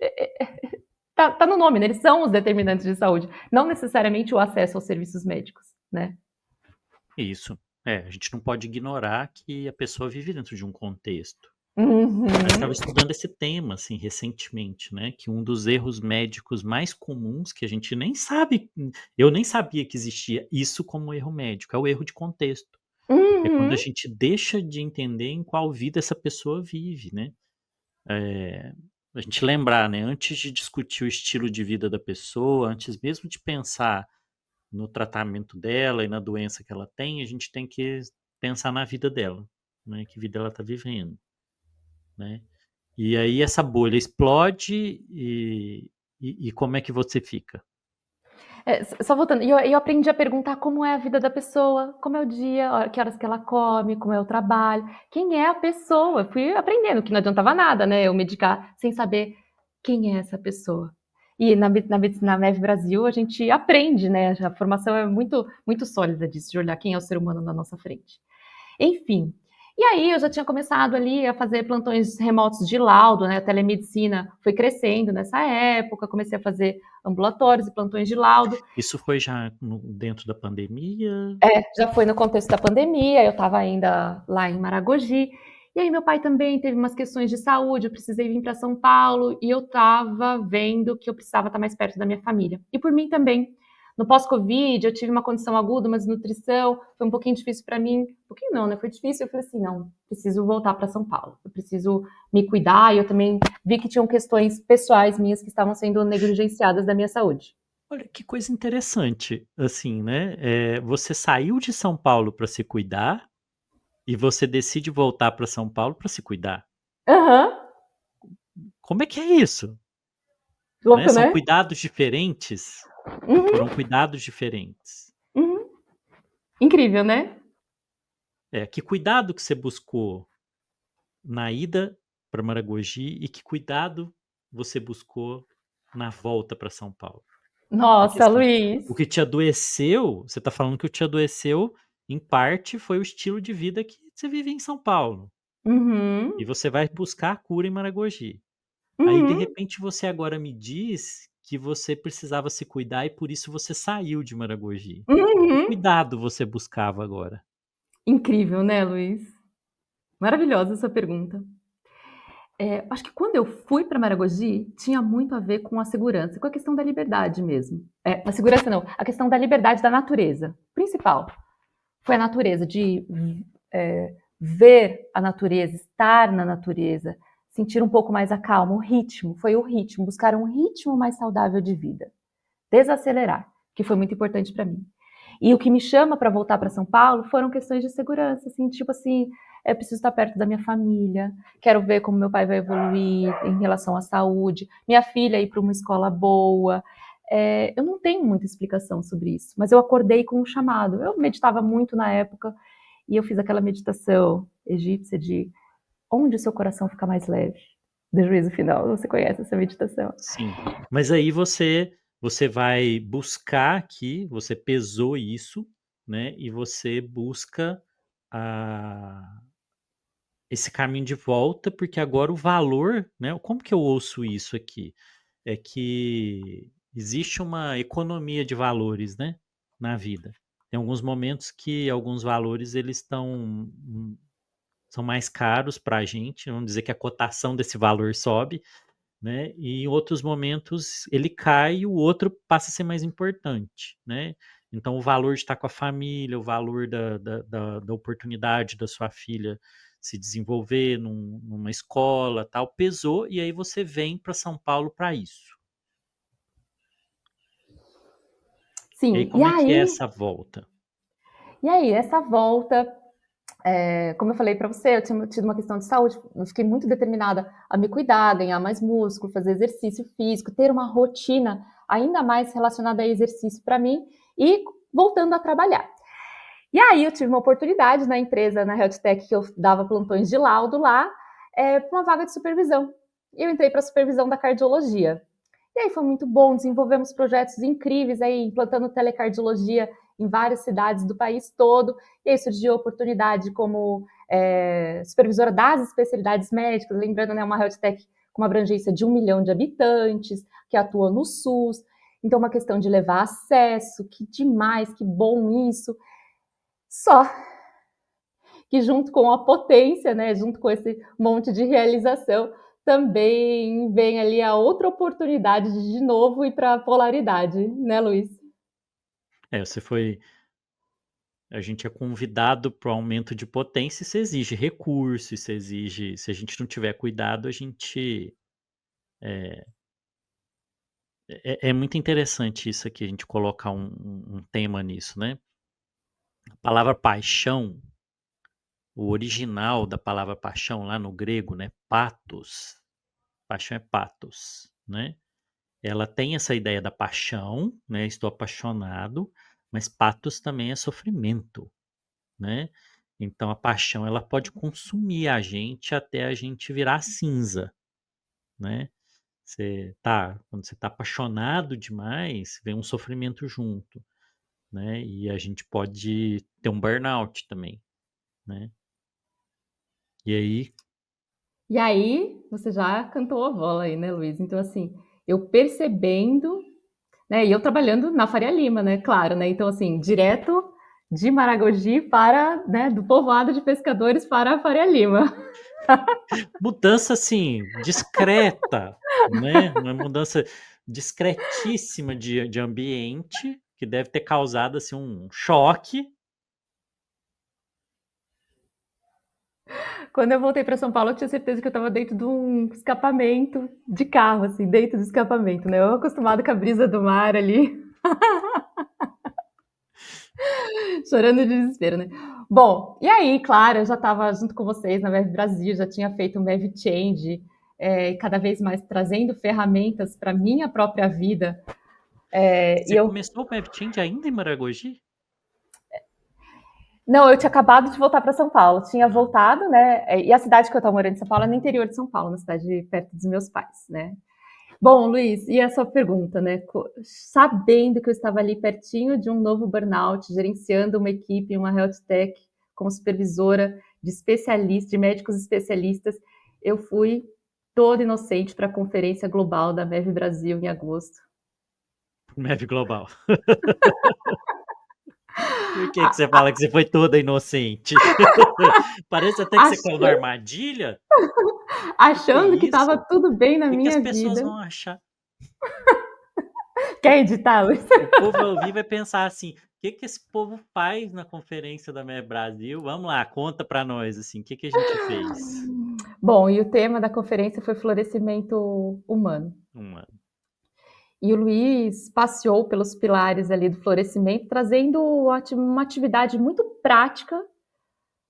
tá no nome, né? Eles são os determinantes de saúde, não necessariamente o acesso aos serviços médicos, né? Isso. A gente não pode ignorar que a pessoa vive dentro de um contexto. Mas estava Uhum. estudando esse tema, assim, recentemente, né, que um dos erros médicos mais comuns que a gente nem sabe, eu nem sabia que existia isso como erro médico, é o erro de contexto. É quando a Uhum. gente deixa de entender em qual vida essa pessoa vive, né. Eh, a gente lembrar, né, antes de discutir o estilo de vida da pessoa, antes mesmo de pensar no tratamento dela e na doença que ela tem, a gente tem que pensar na vida dela, né, que vida ela está vivendo, né. E aí essa bolha explode e como é que você fica? Só voltando, e eu aprendi a perguntar como é a vida da pessoa, como é o dia, que horas que ela come, como é o trabalho, quem é a pessoa. Fui aprendendo que não adiantava nada, né, eu medicar sem saber quem é essa pessoa. E na MEV Brasil a gente aprende, né, a formação é muito, muito sólida disso, de olhar quem é o ser humano na nossa frente. Enfim. E aí eu já tinha começado ali a fazer plantões remotos de laudo, né, a telemedicina foi crescendo nessa época, comecei a fazer ambulatórios e plantões de laudo. Isso foi já dentro da pandemia? Já foi no contexto da pandemia, eu estava ainda lá em Maragogi, e aí meu pai também teve umas questões de saúde, eu precisei vir para São Paulo, e eu estava vendo que eu precisava estar mais perto da minha família. E por mim também, No pós-Covid, eu tive uma condição aguda, uma desnutrição, foi um pouquinho difícil para mim. Um pouquinho não, né? Foi difícil. Eu falei assim: não, preciso voltar para São Paulo, eu preciso me cuidar. E eu também vi que tinham questões pessoais minhas que estavam sendo negligenciadas da minha saúde. Olha, que coisa interessante, assim, né, você saiu de São Paulo para se cuidar e você decide voltar para São Paulo para se cuidar. Aham, Como é que é isso? Né, louco, são né? cuidados diferentes, Uhum, foram cuidados diferentes. uhum. Incrível, né? Que cuidado que você buscou na ida para Maragogi e que cuidado você buscou na volta para São Paulo? Porque, Nossa, assim, Luiz. o que te adoeceu você está falando que o que te adoeceu, em parte, foi o estilo de vida que você vive em São Paulo, e Uhum, você vai buscar a cura em Maragogi. Aí, de uhum, repente, você agora me diz que você precisava se cuidar e por isso você saiu de Maragogi. Que uhum. cuidado você buscava agora? Incrível, né, Luiz? Maravilhosa essa pergunta. Acho que quando eu fui para Maragogi, tinha muito a ver com a segurança, com a questão da liberdade mesmo. A segurança não, a questão da liberdade da natureza. Principal foi a natureza, de ver a natureza, estar na natureza, sentir um pouco mais a calma, o ritmo. Foi o ritmo, buscar um ritmo mais saudável de vida. Desacelerar, que foi muito importante para mim. E o que me chama para voltar para São Paulo foram questões de segurança, assim, tipo assim, eu preciso estar perto da minha família, quero ver como meu pai vai evoluir em relação à saúde, minha filha ir para uma escola boa. Eu não tenho muita explicação sobre isso, mas eu acordei com um chamado. Eu meditava muito na época e eu fiz aquela meditação egípcia de onde o seu coração fica mais leve, do juízo final. Você conhece essa meditação? Sim, mas aí você vai buscar aqui, você pesou isso, né, e você busca, ah, esse caminho de volta, porque agora o valor, né, como que eu ouço isso aqui? É que existe uma economia de valores, né, na vida. Tem alguns momentos que alguns valores eles são mais caros para a gente, vamos dizer que a cotação desse valor sobe, né, e em outros momentos ele cai e o outro passa a ser mais importante, né. Então o valor de estar com a família, o valor da oportunidade da sua filha se desenvolver numa escola, tal, pesou e aí você vem para São Paulo para isso. E aí Sim, como é que é essa volta? e aí, essa volta, como eu falei para você, eu tinha tido uma questão de saúde, eu fiquei muito determinada a me cuidar, ganhar mais músculo, fazer exercício físico, ter uma rotina ainda mais relacionada a exercício para mim e voltando a trabalhar. E aí eu tive uma oportunidade na empresa, na Health Tech, que eu dava plantões de laudo lá, para uma vaga de supervisão. Eu entrei para a supervisão da cardiologia. E aí foi muito bom, desenvolvemos projetos incríveis aí, implantando telecardiologia em várias cidades do país todo. E aí surgiu a oportunidade como supervisora das especialidades médicas, lembrando, né, uma health tech com uma abrangência de 1 milhão de habitantes, que atua no SUS. Então, uma questão de levar acesso, que demais, que bom isso. Só que junto com a potência, né, junto com esse monte de realização, também vem ali a outra oportunidade de novo ir para a polaridade, né, Luiz? Você foi a gente é convidado para o aumento de potência, isso exige recurso, isso exige se a gente não tiver cuidado, a gente é muito interessante isso aqui, a gente colocar um tema nisso, né. A palavra paixão, o original da palavra paixão lá no grego, né, pathos, paixão é pathos, né. Ela tem essa ideia da paixão, né, estou apaixonado, mas pathos também é sofrimento, né. Então a paixão ela pode consumir a gente até a gente virar cinza, né. Quando você tá apaixonado demais, vem um sofrimento junto, né, e a gente pode ter um burnout também, né. E aí E aí, você já cantou a bola aí, né, Luiz? Então, assim, eu percebendo, né, e eu trabalhando na Faria Lima, né, claro, né, então, assim, direto de Maragogi para, né, do povoado de pescadores para a Faria Lima. mudança, assim, discreta, né, uma mudança discretíssima de ambiente, que deve ter causado assim um choque. Quando eu voltei para São Paulo, eu tinha certeza que eu estava dentro de um escapamento de carro, assim, dentro do escapamento, né? Eu acostumado com a brisa do mar ali, chorando de desespero, né? Bom, e aí, claro, eu já estava junto com vocês na Mev Brasil, já tinha feito um Mev Change, cada vez mais trazendo ferramentas para minha própria vida. E Você eu começou o Mev Change ainda em Maragogi? Não, eu tinha acabado de voltar para São Paulo. Tinha voltado, né? E a cidade que eu estava morando em São Paulo é no interior de São Paulo, na cidade perto dos meus pais, né? Bom, Luiz, e a sua pergunta, né? Sabendo que eu estava ali pertinho de um novo burnout, gerenciando uma equipe, uma health tech, como supervisora de especialistas, de médicos especialistas, eu fui toda inocente para a conferência global da MEV Brasil em agosto. Mev Global. Por que você fala que você foi toda inocente? Parece até que você caiu na armadilha. Que é Achando que estava isso? tudo bem na O que as minha pessoas vida. vão achar? Quer editar, Luiz? O povo vai ouvir e vai pensar assim: o que esse povo faz na conferência da MEV Brasil? Vamos lá, conta para nós assim, o que a gente fez? Bom, e o tema da conferência foi florescimento humano. E o Luiz passeou pelos pilares ali do florescimento, trazendo uma atividade muito prática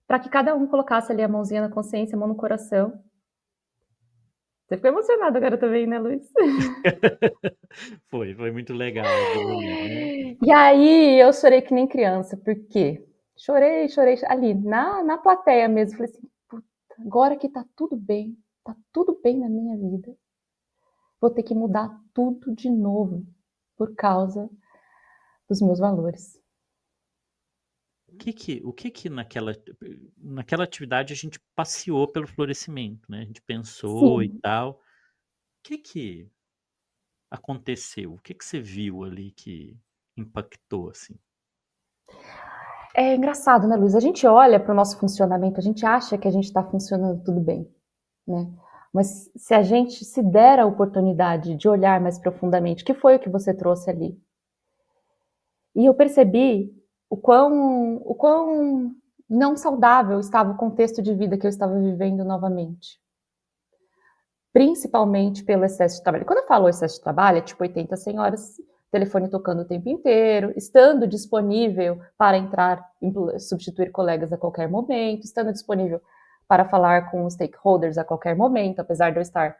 para que cada um colocasse ali a mãozinha na consciência, a mão no coração. Você ficou emocionado agora também, né, Luiz? Foi muito legal aquilo ali, né? E aí eu chorei que nem criança, por quê? Chorei ali, na plateia mesmo. Falei assim, puta, agora que tá tudo bem na minha vida, vou ter que mudar tudo de novo por causa dos meus valores. O que naquela atividade a gente passeou pelo florescimento, né? A gente pensou e Sim, tal. O que aconteceu? O que você viu ali que impactou assim? é engraçado, né, Luiz? A gente olha para o nosso funcionamento, a gente acha que a gente está funcionando tudo bem, né? Mas se a gente se der a oportunidade de olhar mais profundamente, o que foi o que você trouxe ali? E eu percebi o quão não saudável estava o contexto de vida que eu estava vivendo novamente. Principalmente pelo excesso de trabalho. Quando eu falo excesso de trabalho, é tipo 80, 100 horas, telefone tocando o tempo inteiro, estando disponível para entrar, substituir colegas a qualquer momento, estando disponível para falar com os stakeholders a qualquer momento, apesar de eu estar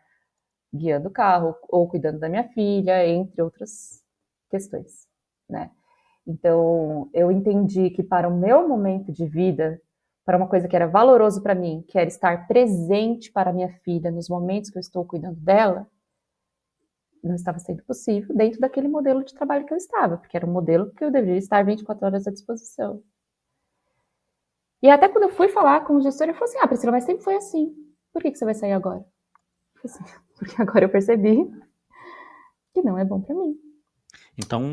guiando o carro ou cuidando da minha filha, entre outras questões, né? Então, eu entendi que para o meu momento de vida, para uma coisa que era valoroso para mim, que era estar presente para minha filha nos momentos que eu estou cuidando dela, não estava sendo possível dentro daquele modelo de trabalho que eu estava, porque era um modelo que eu deveria estar 24 horas à disposição. E até quando eu fui falar com o gestor, ele falou assim: Priscila, mas sempre foi assim. Por que você vai sair agora? Eu falei assim, porque agora eu percebi que não é bom para mim. Então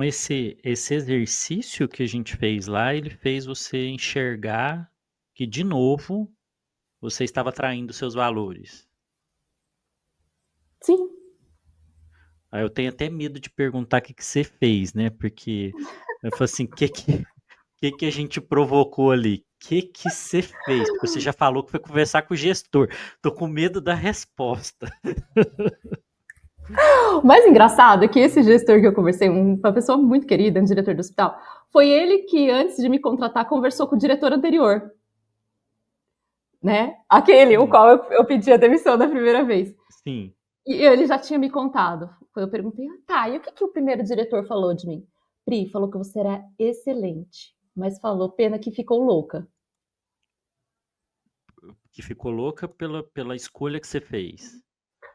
esse exercício que a gente fez lá, ele fez você enxergar que, de novo, você estava traindo seus valores. Sim. Aí eu tenho até medo de perguntar o que você fez, né? Porque eu falo assim, que a gente provocou ali? Que você fez? Porque você já falou que foi conversar com o gestor. Tô com medo da resposta. O mais engraçado é que esse gestor que eu conversei, uma pessoa muito querida, um diretor do hospital, foi ele que, antes de me contratar, conversou com o diretor anterior. Né? Aquele, o Sim, qual eu pedi a demissão da primeira vez. sim. E ele já tinha me contado. Quando eu perguntei, e o que o primeiro diretor falou de mim? Pri, falou que você era excelente, mas falou, pena que ficou louca. Que ficou louca pela escolha que você fez.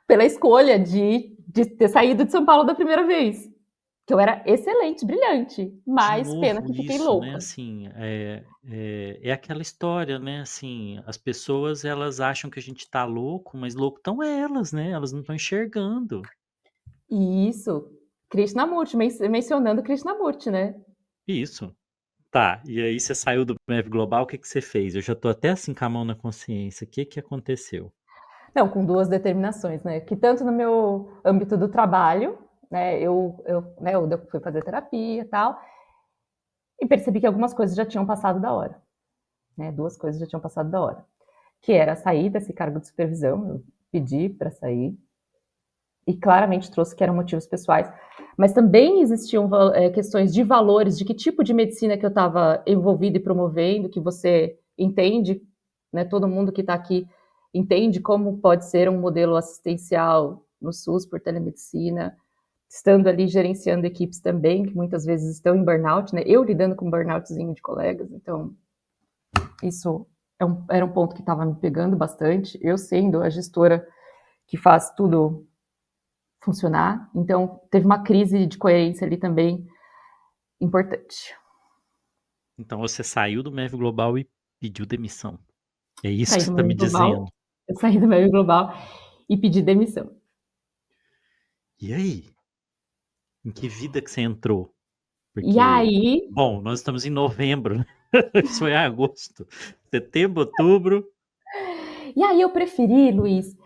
Pela escolha de ter saído de São Paulo da primeira vez. Que eu era excelente, brilhante, De mas pena novo que fiquei isso, né, louca. assim, é aquela história, né, assim, as pessoas elas acham que a gente tá louco, mas louco estão elas, né, elas não estão enxergando. E isso, Krishnamurti, mencionando Krishnamurti, né? Isso. Tá, e aí você saiu do MEV Global, o que que você fez? Eu já tô até assim com a mão na consciência, o que que aconteceu? Não, com duas determinações, né? Que tanto no meu âmbito do trabalho, né? Eu fui fazer terapia e tal, e percebi que algumas coisas já tinham passado da hora, né? Duas coisas já tinham passado da hora, que era sair desse cargo de supervisão, eu pedi para sair, e claramente trouxe que eram motivos pessoais, mas também existiam questões de valores, de que tipo de medicina que eu estava envolvida e promovendo, que você entende, né, todo mundo que está aqui entende como pode ser um modelo assistencial no SUS por telemedicina, estando ali gerenciando equipes também, que muitas vezes estão em burnout, né, eu lidando com burnoutzinho de colegas, então isso era um ponto que estava me pegando bastante, eu sendo a gestora que faz tudo funcionar. Então, teve uma crise de coerência ali também importante. Então você saiu do MEV Global e pediu demissão. É isso Saí que você do está meio me dizendo. global, eu saí do meio global e pedi demissão. E aí? Em que vida que você entrou? E Porque, aí, bom, nós estamos em novembro, né? Isso foi em agosto. Setembro, outubro. e aí eu preferi, Luiz,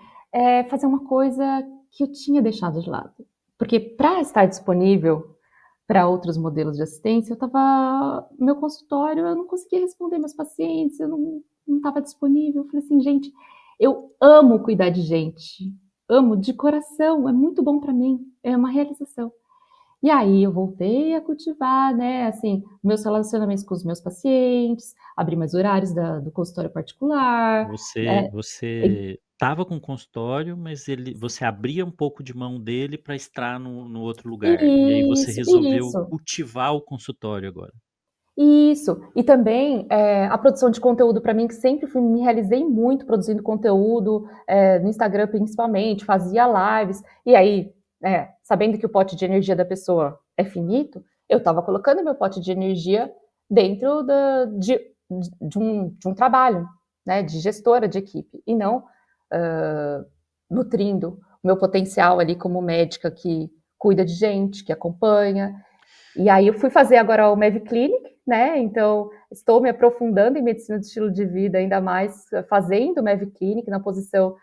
fazer uma coisa que eu tinha deixado de lado. Porque para estar disponível para outros modelos de assistência, eu estava. Meu consultório, eu não conseguia responder meus pacientes, eu não estava disponível. Eu falei assim, gente, eu amo cuidar de gente, amo de coração, é muito bom para mim, é uma realização. E aí eu voltei a cultivar, né, assim, meus relacionamentos com os meus pacientes, abrir mais horários do consultório particular, Você, né, você estava com consultório, mas você abria um pouco de mão dele para estar no outro lugar. E aí você isso, resolveu isso. cultivar o consultório agora. Isso. E também a produção de conteúdo para mim, que sempre me realizei muito produzindo conteúdo, no Instagram principalmente, fazia lives. E aí, sabendo que o pote de energia da pessoa é finito, eu estava colocando meu pote de energia dentro de um trabalho, né, de gestora de equipe, e não nutrindo o meu potencial ali como médica que cuida de gente, que acompanha. E aí eu fui fazer agora o Mav Clinic, né? Então estou me aprofundando em medicina de estilo de vida, ainda mais fazendo o Mav Clinic na posição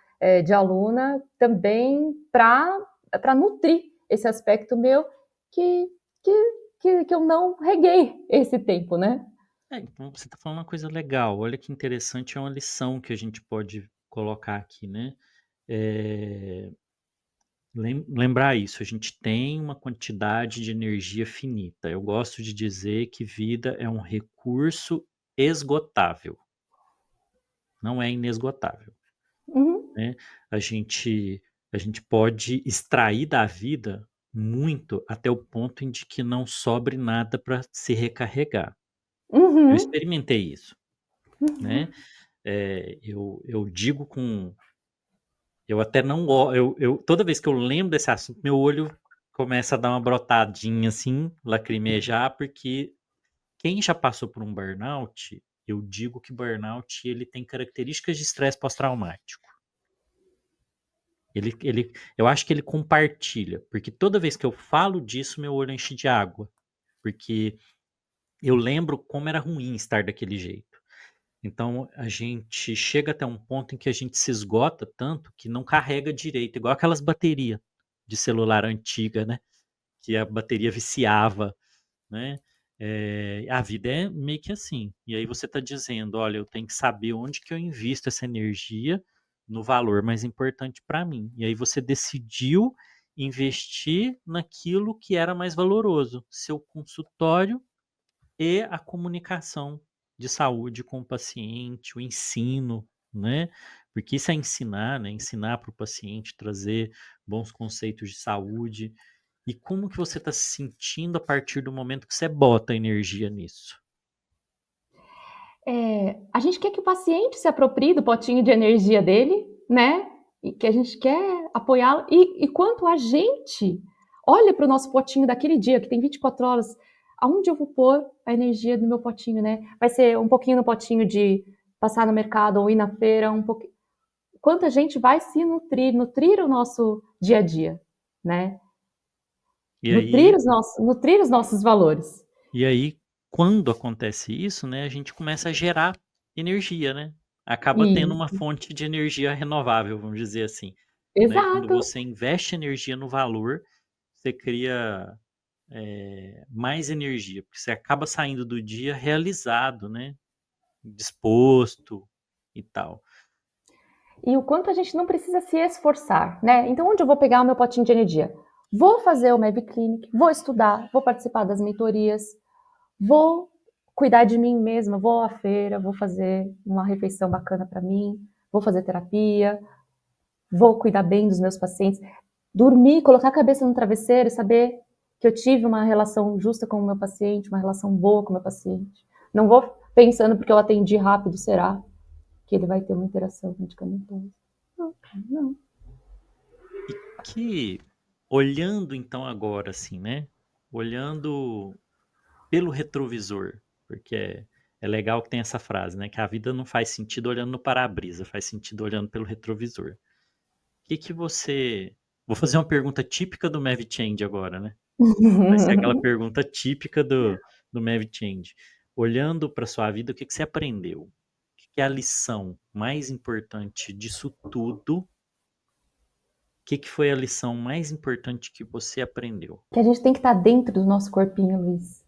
de aluna, também para nutrir esse aspecto meu que, que eu não reguei esse tempo, né? Então você está falando uma coisa legal. Olha que interessante, é uma lição que a gente pode colocar aqui, né? É, lembrar isso, a gente tem uma quantidade de energia finita. Eu gosto de dizer que vida é um recurso esgotável, não é inesgotável, Uhum, né? A gente, a gente pode extrair da vida muito até o ponto em de que não sobre nada para se recarregar. Eu uhum, experimentei isso, né? uhum. Eu digo com. Eu até não. Toda vez que eu lembro desse assunto, meu olho começa a dar uma brotadinha assim, lacrimejar, porque quem já passou por um burnout, eu digo que burnout ele tem características de estresse pós-traumático. Eu acho que ele compartilha, porque toda vez que eu falo disso, meu olho enche de água, porque eu lembro como era ruim estar daquele jeito. Então a gente chega até um ponto em que a gente se esgota tanto que não carrega direito, igual aquelas baterias de celular antiga, né? Que a bateria viciava, né? A vida é meio que assim. E aí você está dizendo, olha, eu tenho que saber onde que eu invisto essa energia no valor mais importante para mim. E aí você decidiu investir naquilo que era mais valoroso, seu consultório e a comunicação de saúde com o paciente, o ensino, né? Porque isso é ensinar, né? Ensinar para o paciente, trazer bons conceitos de saúde. E como que você está se sentindo a partir do momento que você bota energia nisso? A gente quer que o paciente se aproprie do potinho de energia dele, né? E que a gente quer apoiá-lo. E quanto a gente olha para o nosso potinho daquele dia, que tem 24 horas, aonde eu vou pôr a energia do meu potinho, né? Vai ser um pouquinho no potinho de passar no mercado ou ir na feira, um pouquinho. Quanta gente vai se nutrir o nosso dia a dia, né? E aí, Nutrir os nossos valores. e aí, quando acontece isso, né, a gente começa a gerar energia, né? Acaba tendo uma Isso. fonte de energia renovável, vamos dizer assim, né? Quando Exato. você investe energia no valor, você cria mais energia, porque você acaba saindo do dia realizado, né? Disposto e tal. E o quanto a gente não precisa se esforçar, né? Então, onde eu vou pegar o meu potinho de energia? Vou fazer o Mav Clinic, vou estudar, vou participar das mentorias, vou cuidar de mim mesma, vou à feira, vou fazer uma refeição bacana para mim, vou fazer terapia, vou cuidar bem dos meus pacientes, dormir, colocar a cabeça no travesseiro e saber que eu tive uma relação justa com o meu paciente, uma relação boa com o meu paciente. Não vou pensando porque eu atendi rápido, será que ele vai ter uma interação medicamentosa? Não, não. E que, olhando então agora, assim, né? Olhando pelo retrovisor, porque é legal que tem essa frase, né? Que a vida não faz sentido olhando no para-brisa, faz sentido olhando pelo retrovisor. O que você... Vou fazer uma pergunta típica do Mav Change agora, né? Vai ser aquela pergunta típica do Mav Change. Olhando para sua vida, o que você aprendeu? O que é a lição mais importante disso tudo? O que foi a lição mais importante que você aprendeu? Que a gente tem que estar dentro do nosso corpinho, Luiz.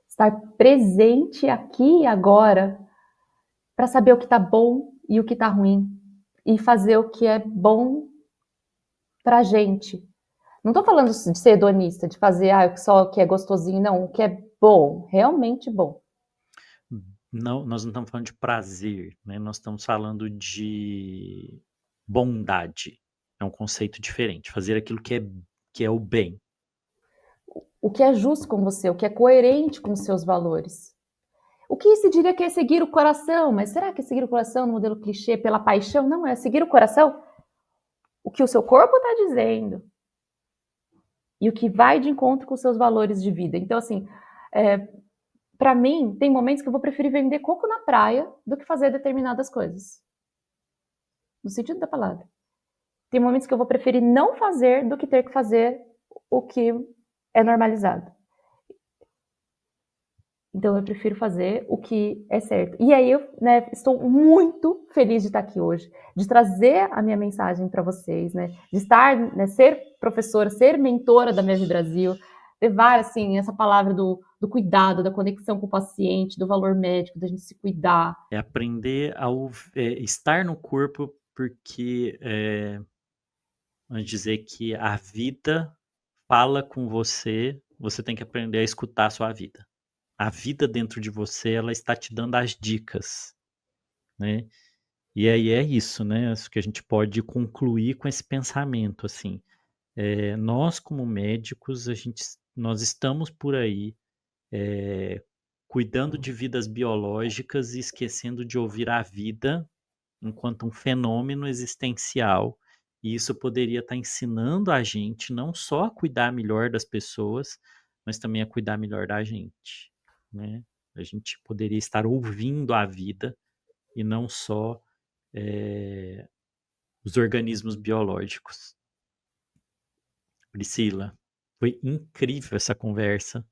Estar presente aqui e agora para saber o que está bom e o que está ruim. E fazer o que é bom pra gente. Não tô falando de ser hedonista, de fazer só o que é gostosinho, não, o que é bom, realmente bom. Não, nós não estamos falando de prazer, né? Nós estamos falando de bondade. É um conceito diferente. Fazer aquilo que é o bem. O que é justo com você, o que é coerente com os seus valores. O que se diria que é seguir o coração, mas será que é seguir o coração no modelo clichê pela paixão? Não, é seguir o coração, o que o seu corpo está dizendo e o que vai de encontro com os seus valores de vida. Então, assim, para mim, tem momentos que eu vou preferir vender coco na praia do que fazer determinadas coisas. No sentido da palavra. Tem momentos que eu vou preferir não fazer do que ter que fazer o que é normalizado. Então eu prefiro fazer o que é certo. E aí eu estou muito feliz de estar aqui hoje, de trazer a minha mensagem para vocês, de estar, ser professora, ser mentora da Mev Brasil, levar assim essa palavra do cuidado, da conexão com o paciente, do valor médico, da gente se cuidar. É aprender a estar no corpo, porque vamos dizer que a vida fala com você, você tem que aprender a escutar a sua vida. A vida dentro de você, ela está te dando as dicas, né? E aí é isso, né? Isso que a gente pode concluir com esse pensamento, assim. Nós, como médicos, nós estamos por aí cuidando de vidas biológicas e esquecendo de ouvir a vida enquanto um fenômeno existencial. E isso poderia estar ensinando a gente não só a cuidar melhor das pessoas, mas também a cuidar melhor da gente, né? A gente poderia estar ouvindo a vida e não só os organismos biológicos. Priscila, foi incrível essa conversa.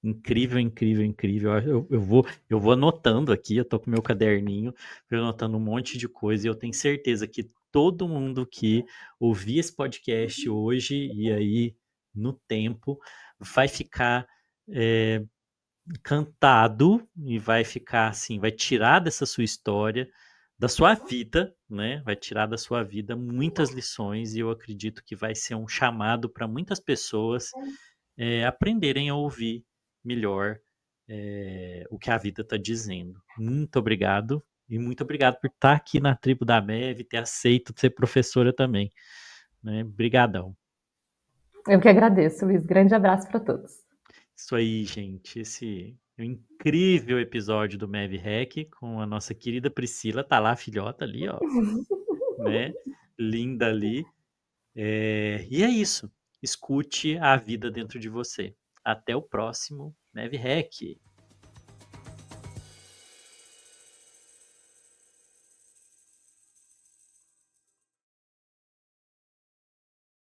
Incrível, incrível, incrível. Eu vou anotando aqui, eu tô com meu caderninho, vou anotando um monte de coisa e eu tenho certeza que todo mundo que ouvir esse podcast hoje e aí no tempo vai ficar encantado e vai ficar assim, vai tirar dessa sua história, da sua vida, né? Vai tirar da sua vida muitas lições e eu acredito que vai ser um chamado para muitas pessoas aprenderem a ouvir melhor o que a vida está dizendo. Muito obrigado e muito obrigado por estar aqui na tribo da MEV, ter aceito ser professora também. Né? Brigadão. Eu que agradeço, Luiz. Grande abraço para todos. Isso aí, gente. Esse é um incrível episódio do MEV Hack com a nossa querida Priscila. Tá lá a filhota ali, ó. Né? Linda ali. E é isso. Escute a vida dentro de você. Até o próximo MEV Hack.